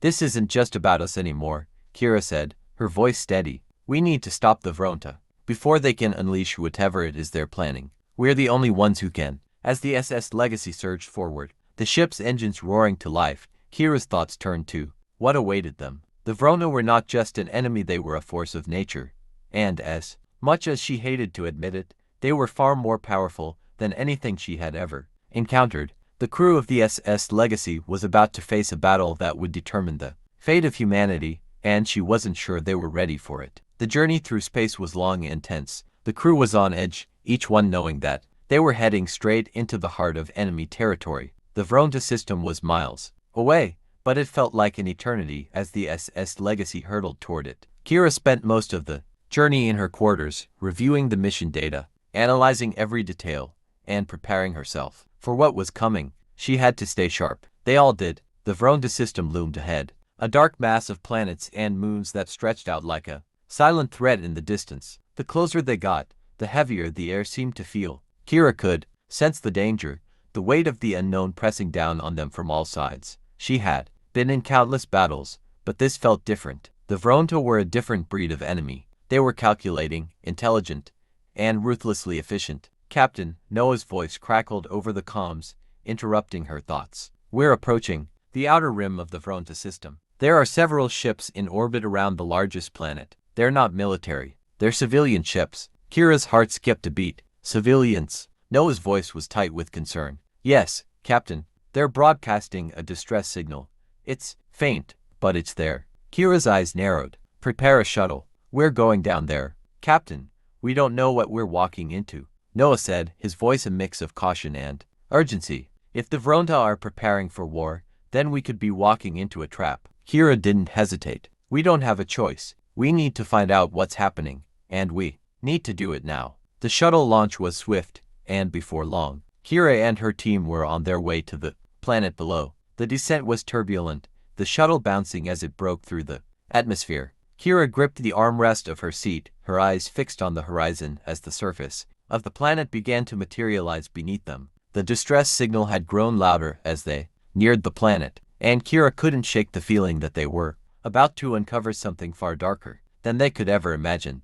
"This isn't just about us anymore," Kira said, her voice steady. "We need to stop the Vronta before they can unleash whatever it is they're planning. We're the only ones who can." As the SS Legacy surged forward, The ship's engines roaring to life, Kira's thoughts turned to what awaited them. The Vrona were not just an enemy, they were a force of nature. And as much as she hated to admit it, they were far more powerful than anything she had ever encountered. The crew of the SS Legacy was about to face a battle that would determine the fate of humanity, and she wasn't sure they were ready for it. The journey through space was long and intense. The crew was on edge, each one knowing that they were heading straight into the heart of enemy territory. The Vronta system was miles away, but it felt like an eternity as the SS Legacy hurtled toward it. Kira spent most of the journey in her quarters, reviewing the mission data, analyzing every detail, and preparing herself for what was coming. She had to stay sharp. They all did. The Vronta system loomed ahead, a dark mass of planets and moons that stretched out like a silent threat in the distance. The closer they got, the heavier the air seemed to feel. Kira could sense the danger, the weight of the unknown pressing down on them from all sides. She had been in countless battles, but this felt different. The Vronta were a different breed of enemy. They were calculating, intelligent, and ruthlessly efficient. Captain, Noah's voice crackled over the comms, interrupting her thoughts. We're approaching the outer rim of the Vronta system. There are several ships in orbit around the largest planet. They're not military. They're civilian ships. Kira's heart skipped a beat. Civilians. Noah's voice was tight with concern. Yes, Captain. They're broadcasting a distress signal. It's faint, but it's there. Kira's eyes narrowed. Prepare a shuttle. We're going down there. Captain, we don't know what we're walking into, Noah said, his voice a mix of caution and urgency. If the Vronta are preparing for war, then we could be walking into a trap. Kira didn't hesitate. We don't have a choice. We need to find out what's happening, and we need to do it now. The shuttle launch was swift, and before long, Kira and her team were on their way to the planet below. The descent was turbulent, the shuttle bouncing as it broke through the atmosphere. Kira gripped the armrest of her seat, her eyes fixed on the horizon as the surface of the planet began to materialize beneath them. The distress signal had grown louder as they neared the planet, and Kira couldn't shake the feeling that they were about to uncover something far darker than they could ever imagine.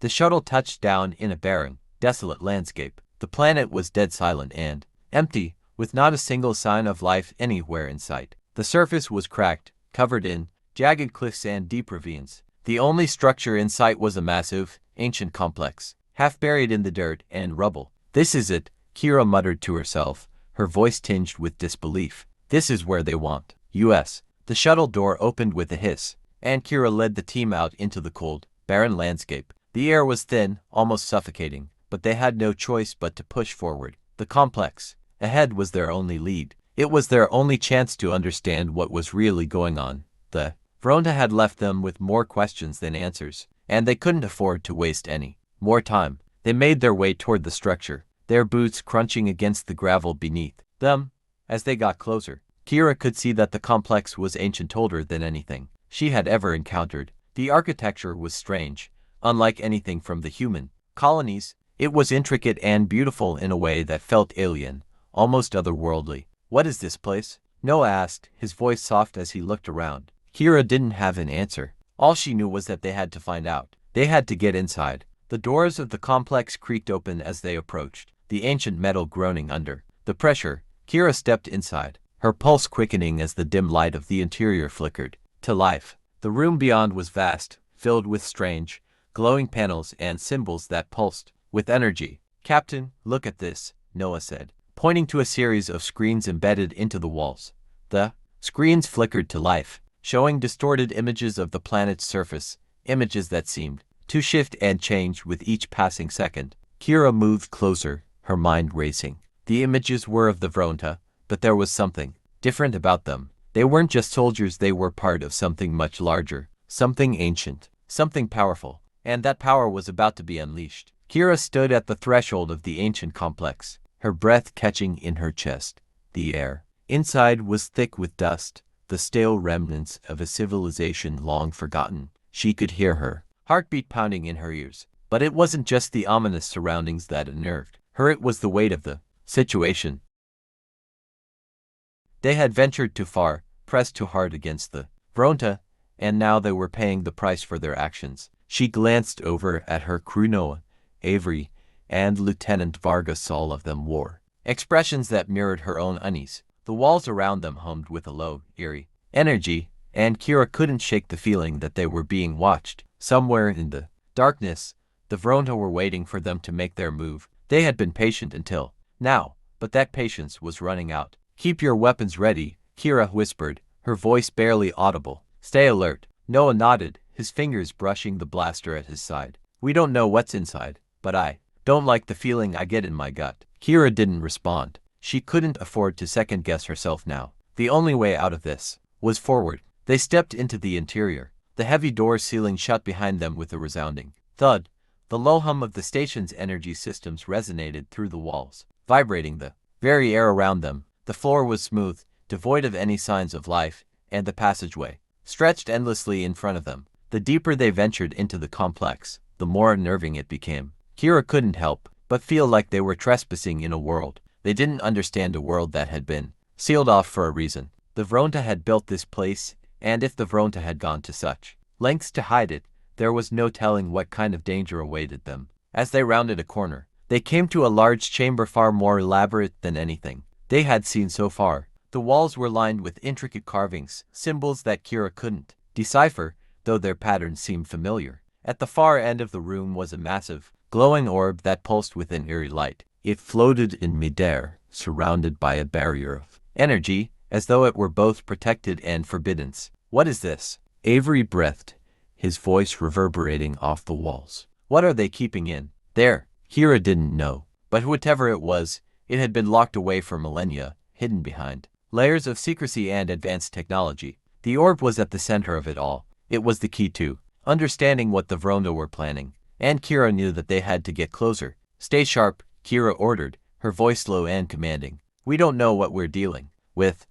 The shuttle touched down in a barren, desolate landscape. The planet was dead silent and empty, with not a single sign of life anywhere in sight. The surface was cracked, covered in jagged cliffs and deep ravines. The only structure in sight was a massive, ancient complex, half buried in the dirt and rubble. This is it, Kira muttered to herself, her voice tinged with disbelief. This is where they want us. The shuttle door opened with a hiss, and Kira led the team out into the cold, barren landscape. The air was thin, almost suffocating, but they had no choice but to push forward. The complex ahead was their only lead. It was their only chance to understand what was really going on. The Vronta had left them with more questions than answers, and they couldn't afford to waste any more time. They made their way toward the structure, their boots crunching against the gravel beneath them. As they got closer, Kira could see that the complex was ancient, older than anything she had ever encountered. The architecture was strange, unlike anything from the human colonies. It was intricate and beautiful in a way that felt alien, almost otherworldly. What is this place? Noah asked, his voice soft as he looked around. Kira didn't have an answer. All she knew was that they had to find out. They had to get inside. The doors of the complex creaked open as they approached, the ancient metal groaning under the pressure. Kira stepped inside, her pulse quickening as the dim light of the interior flickered to life. The room beyond was vast, filled with strange, glowing panels and symbols that pulsed with energy. Captain, look at this, Noah said, pointing to a series of screens embedded into the walls. The screens flickered to life, showing distorted images of the planet's surface, images that seemed to shift and change with each passing second. Kira moved closer, her mind racing. The images were of the Vronta, but there was something different about them. They weren't just soldiers, they were part of something much larger, something ancient, something powerful, and that power was about to be unleashed. Kira stood at the threshold of the ancient complex, her breath catching in her chest. The air inside was thick with dust, the stale remnants of a civilization long forgotten. She could hear her heartbeat pounding in her ears. But it wasn't just the ominous surroundings that unnerved her, it was the weight of the situation. They had ventured too far, pressed too hard against the Vronta, and now they were paying the price for their actions. She glanced over at her crew. Noah, Avery, and Lieutenant Vargas. All of them wore expressions that mirrored her own unease. The walls around them hummed with a low, eerie energy, and Kira couldn't shake the feeling that they were being watched. Somewhere in the darkness, the Vronta were waiting for them to make their move. They had been patient until now, but that patience was running out. "Keep your weapons ready," Kira whispered, her voice barely audible. "Stay alert." Noah nodded, his fingers brushing the blaster at his side. "We don't know what's inside, but I don't like the feeling I get in my gut." Kira didn't respond. She couldn't afford to second-guess herself now. The only way out of this was forward. They stepped into the interior. The heavy door sealing shut behind them with a resounding thud. The low hum of the station's energy systems resonated through the walls, vibrating the very air around them. The floor was smooth, devoid of any signs of life, and the passageway stretched endlessly in front of them. The deeper they ventured into the complex, the more unnerving it became. Kira couldn't help but feel like they were trespassing in a world they didn't understand, a world that had been sealed off for a reason. The Vronta had built this place, and if the Vronta had gone to such lengths to hide it, there was no telling what kind of danger awaited them. As they rounded a corner, they came to a large chamber far more elaborate than anything they had seen so far. The walls were lined with intricate carvings, symbols that Kira couldn't decipher, though their patterns seemed familiar. At the far end of the room was a massive, glowing orb that pulsed with an eerie light. It floated in midair, surrounded by a barrier of energy, as though it were both protected and forbidden. "What is this?" Avery breathed, his voice reverberating off the walls. "What are they keeping in there?" Kira didn't know, but whatever it was, it had been locked away for millennia, hidden behind layers of secrecy and advanced technology. The orb was at the center of it all. It was the key to understanding what the Vronta were planning, and Kira knew that they had to get closer. "Stay sharp," Kira ordered, her voice low and commanding. "We don't know what we're dealing with."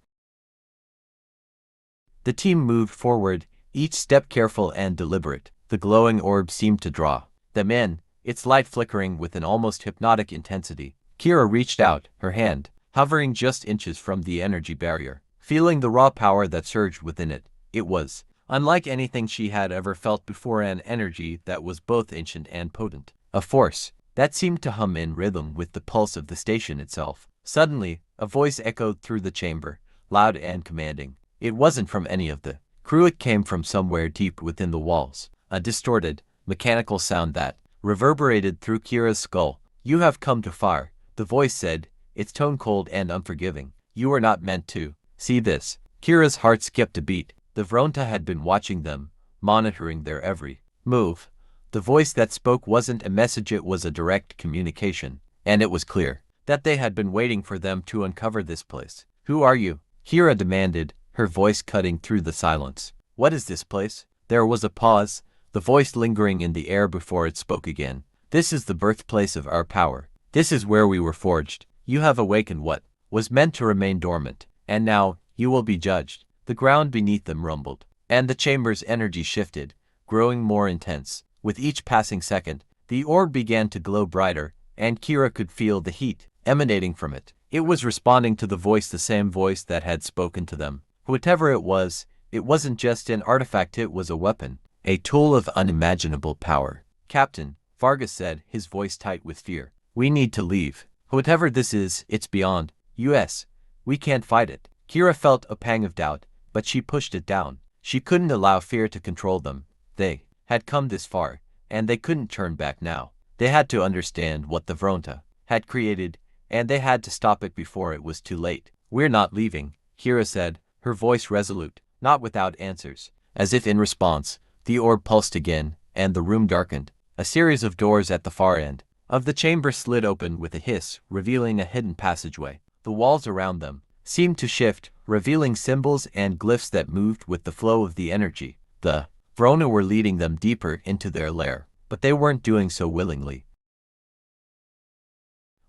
The team moved forward, each step careful and deliberate. The glowing orb seemed to draw them in, its light flickering with an almost hypnotic intensity. Kira reached out, her hand hovering just inches from the energy barrier, feeling the raw power that surged within it. It was unlike anything she had ever felt before, an energy that was both ancient and potent, a force that seemed to hum in rhythm with the pulse of the station itself. Suddenly, a voice echoed through the chamber, loud and commanding. It wasn't from any of the crew, it came from somewhere deep within the walls, a distorted, mechanical sound that reverberated through Kira's skull. "You have come too far," the voice said, its tone cold and unforgiving. "You are not meant to see this." Kira's heart skipped a beat. The Vronta had been watching them, monitoring their every move. The voice that spoke wasn't a message, it was a direct communication, and it was clear that they had been waiting for them to uncover this place. "Who are you?" Kira demanded, her voice cutting through the silence. "What is this place?" There was a pause, the voice lingering in the air before it spoke again. "This is the birthplace of our power. This is where we were forged. You have awakened what was meant to remain dormant, and now you will be judged." The ground beneath them rumbled, and the chamber's energy shifted, growing more intense. With each passing second, the orb began to glow brighter, and Kira could feel the heat emanating from it. It was responding to the voice, the same voice that had spoken to them. Whatever it wasn't just an artifact, it was a weapon, a tool of unimaginable power. "Captain," Vargas said, his voice tight with fear, "we need to leave. Whatever this is, it's beyond us. We can't fight it." Kira felt a pang of doubt, but she pushed it down. She couldn't allow fear to control them. They had come this far, and they couldn't turn back now. They had to understand what the Vronta had created, and they had to stop it before it was too late. "We're not leaving," Kira said, her voice resolute, not without answers. As if in response, the orb pulsed again, and the room darkened. A series of doors at the far end of the chamber slid open with a hiss, revealing a hidden passageway. The walls around them seemed to shift, revealing symbols and glyphs that moved with the flow of the energy. The Vronta were leading them deeper into their lair, but they weren't doing so willingly.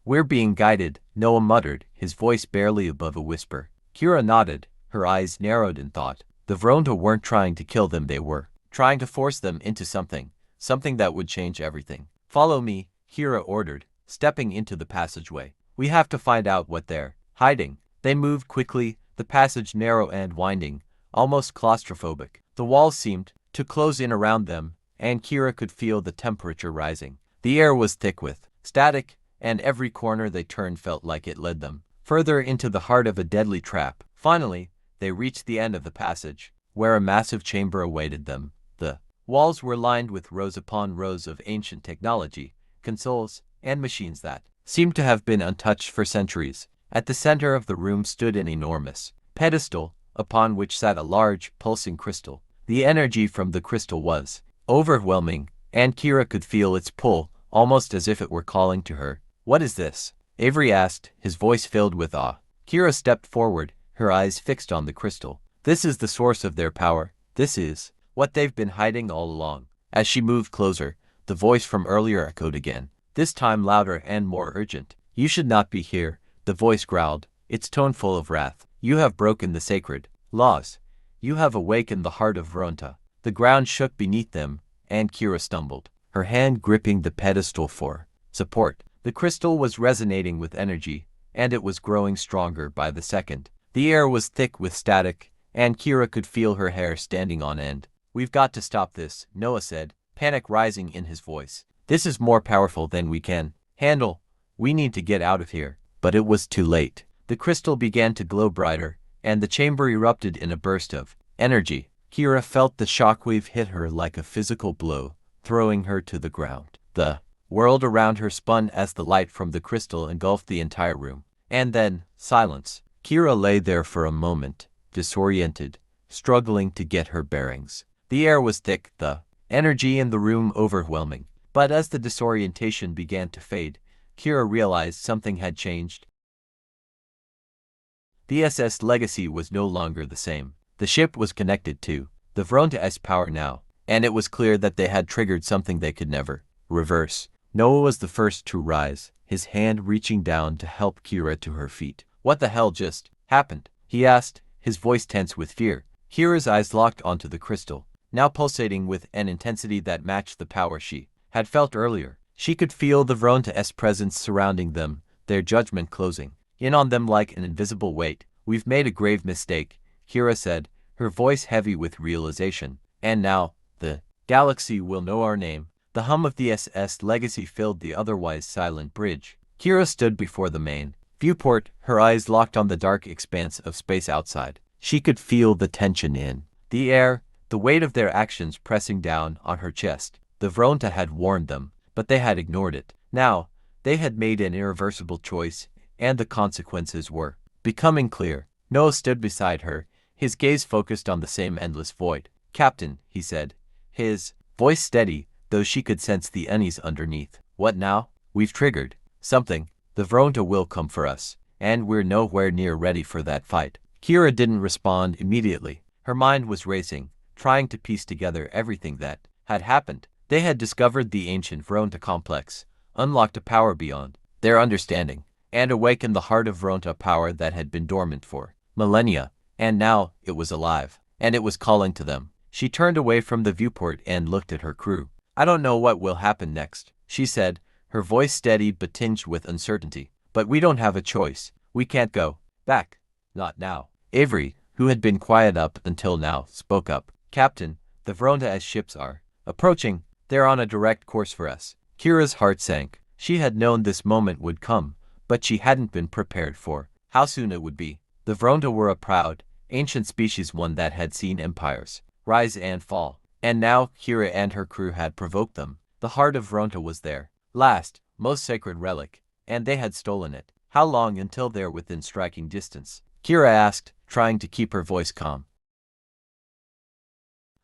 "We're being guided," Noah muttered, his voice barely above a whisper. Kira nodded, her eyes narrowed in thought. The Vronta weren't trying to kill them, they were trying to force them into something that would change everything. "Follow me," Kira ordered, stepping into the passageway. "We have to find out what they're hiding." They moved quickly, the passage narrow and winding, almost claustrophobic. The walls seemed to close in around them, and Kira could feel the temperature rising. The air was thick with static, and every corner they turned felt like it led them further into the heart of a deadly trap. Finally, they reached the end of the passage, where a massive chamber awaited them. The walls were lined with rows upon rows of ancient technology, consoles, and machines that seemed to have been untouched for centuries. At the center of the room stood an enormous pedestal, upon which sat a large, pulsing crystal. The energy from the crystal was overwhelming, and Kira could feel its pull, almost as if it were calling to her. "What is this?" Avery asked, his voice filled with awe. Kira stepped forward, her eyes fixed on the crystal. "This is the source of their power. This is what they've been hiding all along." As she moved closer, the voice from earlier echoed again, this time louder and more urgent. "You should not be here," the voice growled, its tone full of wrath. "You have broken the sacred laws. You have awakened the heart of Vronta." The ground shook beneath them, and Kira stumbled, her hand gripping the pedestal for support. The crystal was resonating with energy, and it was growing stronger by the second. The air was thick with static, and Kira could feel her hair standing on end. "We've got to stop this," Noah said, panic rising in his voice. "This is more powerful than we can handle. We need to get out of here." But it was too late. The crystal began to glow brighter, and the chamber erupted in a burst of energy. Kira felt the shockwave hit her like a physical blow, throwing her to the ground. The world around her spun as the light from the crystal engulfed the entire room. And then, silence. Kira lay there for a moment, disoriented, struggling to get her bearings. The air was thick, the energy in the room overwhelming. But as the disorientation began to fade, Kira realized something had changed. The SS Legacy was no longer the same. The ship was connected to the Vronta's power now, and it was clear that they had triggered something they could never reverse. Noah was the first to rise, his hand reaching down to help Kira to her feet. "What the hell just happened?" he asked, his voice tense with fear. Kira's eyes locked onto the crystal, now pulsating with an intensity that matched the power she had felt earlier. She could feel the Vronta's presence surrounding them, their judgment closing in on them like an invisible weight. "We've made a grave mistake," Kira said, her voice heavy with realization. "And now, the galaxy will know our name." The hum of the SS Legacy filled the otherwise silent bridge. Kira stood before the main viewport, her eyes locked on the dark expanse of space outside. She could feel the tension in the air, the weight of their actions pressing down on her chest. The Vronta had warned them, but they had ignored it. Now, they had made an irreversible choice, and the consequences were becoming clear. Noah stood beside her, his gaze focused on the same endless void. "Captain," he said, his voice steady, though she could sense the unease underneath. "What now?" "We've triggered something. The Vronta will come for us, and we're nowhere near ready for that fight." Kira didn't respond immediately. Her mind was racing, trying to piece together everything that had happened. They had discovered the ancient Vronta complex, unlocked a power beyond their understanding, and awakened the heart of Vronta power that had been dormant for millennia. And now, it was alive, and it was calling to them. She turned away from the viewport and looked at her crew. "I don't know what will happen next," she said, her voice steady but tinged with uncertainty. "But we don't have a choice. We can't go back. Not now." Avery, who had been quiet up until now, spoke up. "Captain, the Vronta's ships are approaching. They're on a direct course for us." Kira's heart sank. She had known this moment would come, but she hadn't been prepared for how soon it would be. The Vronta were a proud, ancient species, one that had seen empires rise and fall. And now Kira and her crew had provoked them. The heart of Vronta was their last, most sacred relic, and they had stolen it. "How long until they're within striking distance?" Kira asked, trying to keep her voice calm.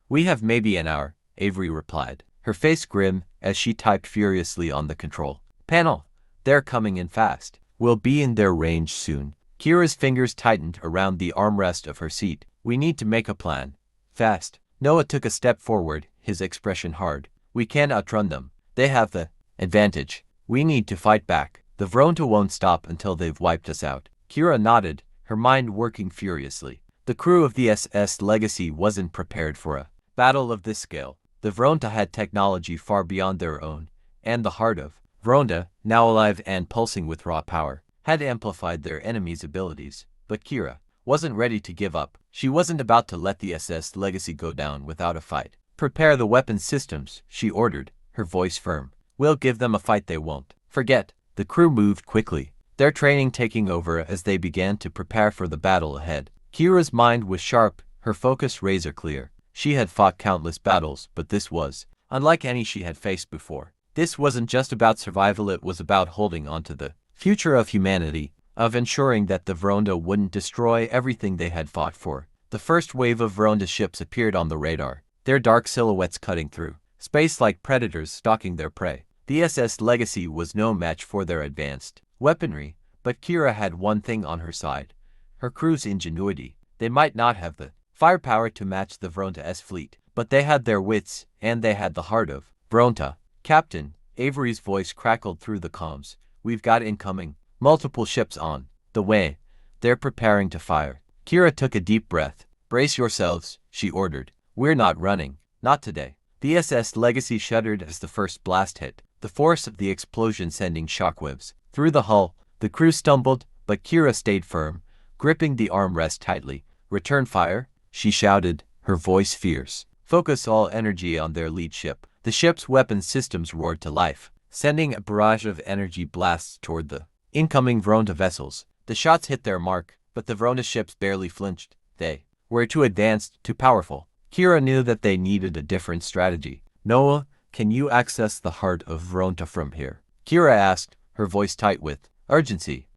"We have maybe an hour," Avery replied, her face grim as she typed furiously on the control panel. "They're coming in fast. We'll be in their range soon." Kira's fingers tightened around the armrest of her seat. "We need to make a plan. Fast." Noah took a step forward, his expression hard. "We can't outrun them. They have the advantage. We need to fight back. The Vronta won't stop until they've wiped us out." Kira nodded, her mind working furiously. The crew of the SS Legacy wasn't prepared for a battle of this scale. The Vronta had technology far beyond their own, and the heart of Vronta, now alive and pulsing with raw power, had amplified their enemy's abilities. But Kira wasn't ready to give up. She wasn't about to let the SS Legacy go down without a fight. "Prepare the weapons systems," she ordered, her voice firm. "We'll give them a fight they won't forget." The crew moved quickly, their training taking over as they began to prepare for the battle ahead. Kira's mind was sharp, her focus razor clear. She had fought countless battles, but this was unlike any she had faced before. This wasn't just about survival, it was about holding on to the future of humanity, of ensuring that the Vronda wouldn't destroy everything they had fought for. The first wave of Vronda ships appeared on the radar, their dark silhouettes cutting through space like predators stalking their prey. The SS Legacy was no match for their advanced weaponry, but Kira had one thing on her side: her crew's ingenuity. They might not have the firepower to match the Vronta's fleet, but they had their wits, and they had the heart of Vronta. "Captain," Avery's voice crackled through the comms, "we've got incoming. Multiple ships on the way. They're preparing to fire." Kira took a deep breath. "Brace yourselves," she ordered. "We're not running. Not today." The SS Legacy shuddered as the first blast hit, the force of the explosion sending shockwaves through the hull. The crew stumbled, but Kira stayed firm, gripping the armrest tightly. "Return fire," she shouted, her voice fierce. "Focus all energy on their lead ship." The ship's weapon systems roared to life, sending a barrage of energy blasts toward the incoming Vronta vessels. The shots hit their mark, but the Vronta ships barely flinched. They were too advanced, too powerful. Kira knew that they needed a different strategy. "Noah, can you access the heart of Vronta from here?" Kira asked, her voice tight with urgency.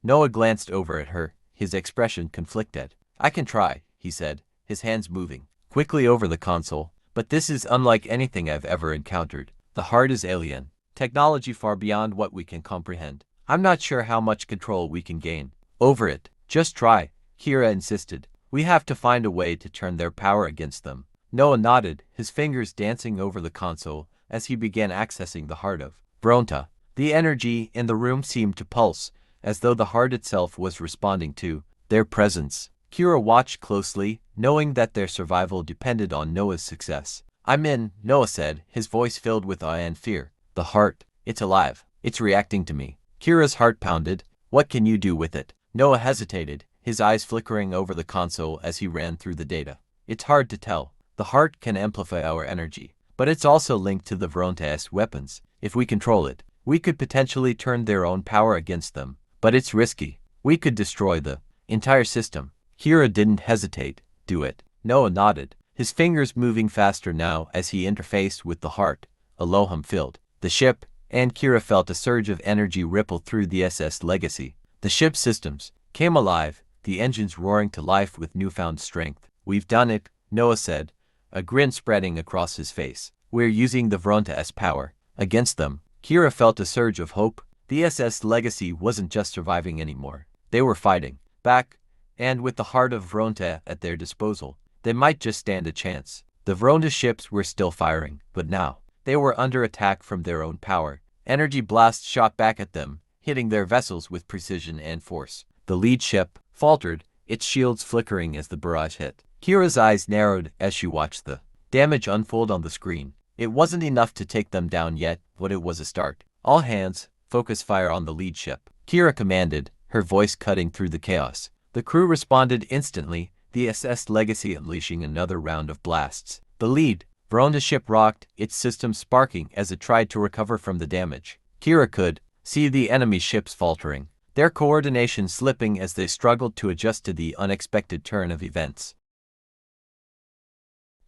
Noah glanced over at her, his expression conflicted. "I can try," he said, his hands moving quickly over the console. "But this is unlike anything I've ever encountered. The heart is alien, technology far beyond what we can comprehend. I'm not sure how much control we can gain over it." "Just try," Kira insisted. "We have to find a way to turn their power against them." Noah nodded, his fingers dancing over the console as he began accessing the heart of Vronta. The energy in the room seemed to pulse, as though the heart itself was responding to their presence. Kira watched closely, knowing that their survival depended on Noah's success. "I'm in," Noah said, his voice filled with awe and fear. "The heart, it's alive. It's reacting to me." Kira's heart pounded. "What can you do with it?" Noah hesitated, his eyes flickering over the console as he ran through the data. "It's hard to tell. The heart can amplify our energy, but it's also linked to the Vronta's weapons. If we control it, we could potentially turn their own power against them. But it's risky. We could destroy the entire system." Kira didn't hesitate. "Do it." Noah nodded, his fingers moving faster now as he interfaced with the heart. Elohim filled the ship, and Kira felt a surge of energy ripple through the SS Legacy. The ship's systems came alive, the engines roaring to life with newfound strength. "We've done it," Noah said, a grin spreading across his face. "We're using the Vronta's power against them." Kira felt a surge of hope. The SS Legacy wasn't just surviving anymore. They were fighting back, and with the heart of Vronta at their disposal, they might just stand a chance. The Vronta ships were still firing, but now they were under attack from their own power. Energy blasts shot back at them, hitting their vessels with precision and force. The lead ship faltered, its shields flickering as the barrage hit. Kira's eyes narrowed as she watched the damage unfold on the screen. It wasn't enough to take them down yet, but it was a start. "All hands, focus fire on the lead ship," Kira commanded, her voice cutting through the chaos. The crew responded instantly, the SS Legacy unleashing another round of blasts. The lead Vronta ship rocked, its systems sparking as it tried to recover from the damage. Kira could see the enemy ships faltering, their coordination slipping as they struggled to adjust to the unexpected turn of events.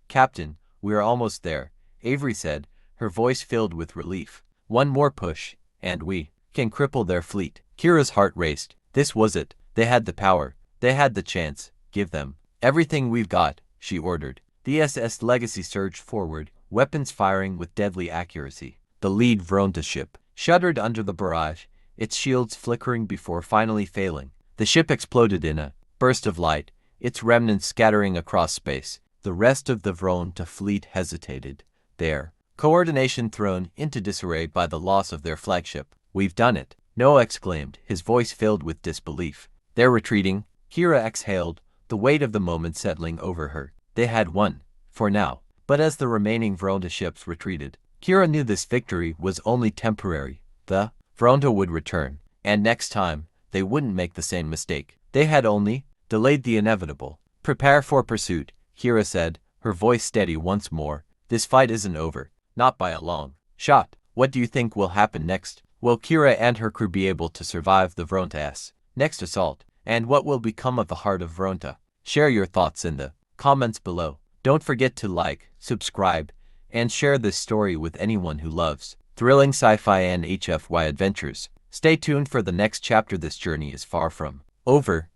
"Captain, we're almost there," Avery said, her voice filled with relief. "One more push, and we can cripple their fleet." Kira's heart raced. This was it. They had the power. They had the chance. "Give them everything we've got," she ordered. The SS Legacy surged forward, weapons firing with deadly accuracy. The lead Vronta ship shuddered under the barrage, its shields flickering before finally failing. The ship exploded in a burst of light, its remnants scattering across space. The rest of the Vronta fleet hesitated, their coordination thrown into disarray by the loss of their flagship. "We've done it," Noah exclaimed, his voice filled with disbelief. "They're retreating," Kira exhaled, the weight of the moment settling over her. They had won, for now. But as the remaining Vronta ships retreated, Kira knew this victory was only temporary. The Vronta would return, and next time, they wouldn't make the same mistake. They had only delayed the inevitable. "Prepare for pursuit," Kira said, her voice steady once more. "This fight isn't over, not by a long shot." What do you think will happen next? Will Kira and her crew be able to survive the Vronta's next assault? And what will become of the heart of Vronta? Share your thoughts in the comments below. Don't forget to like, subscribe, and share this story with anyone who loves thrilling sci-fi and HFY adventures. Stay tuned for the next chapter. This journey is far from over,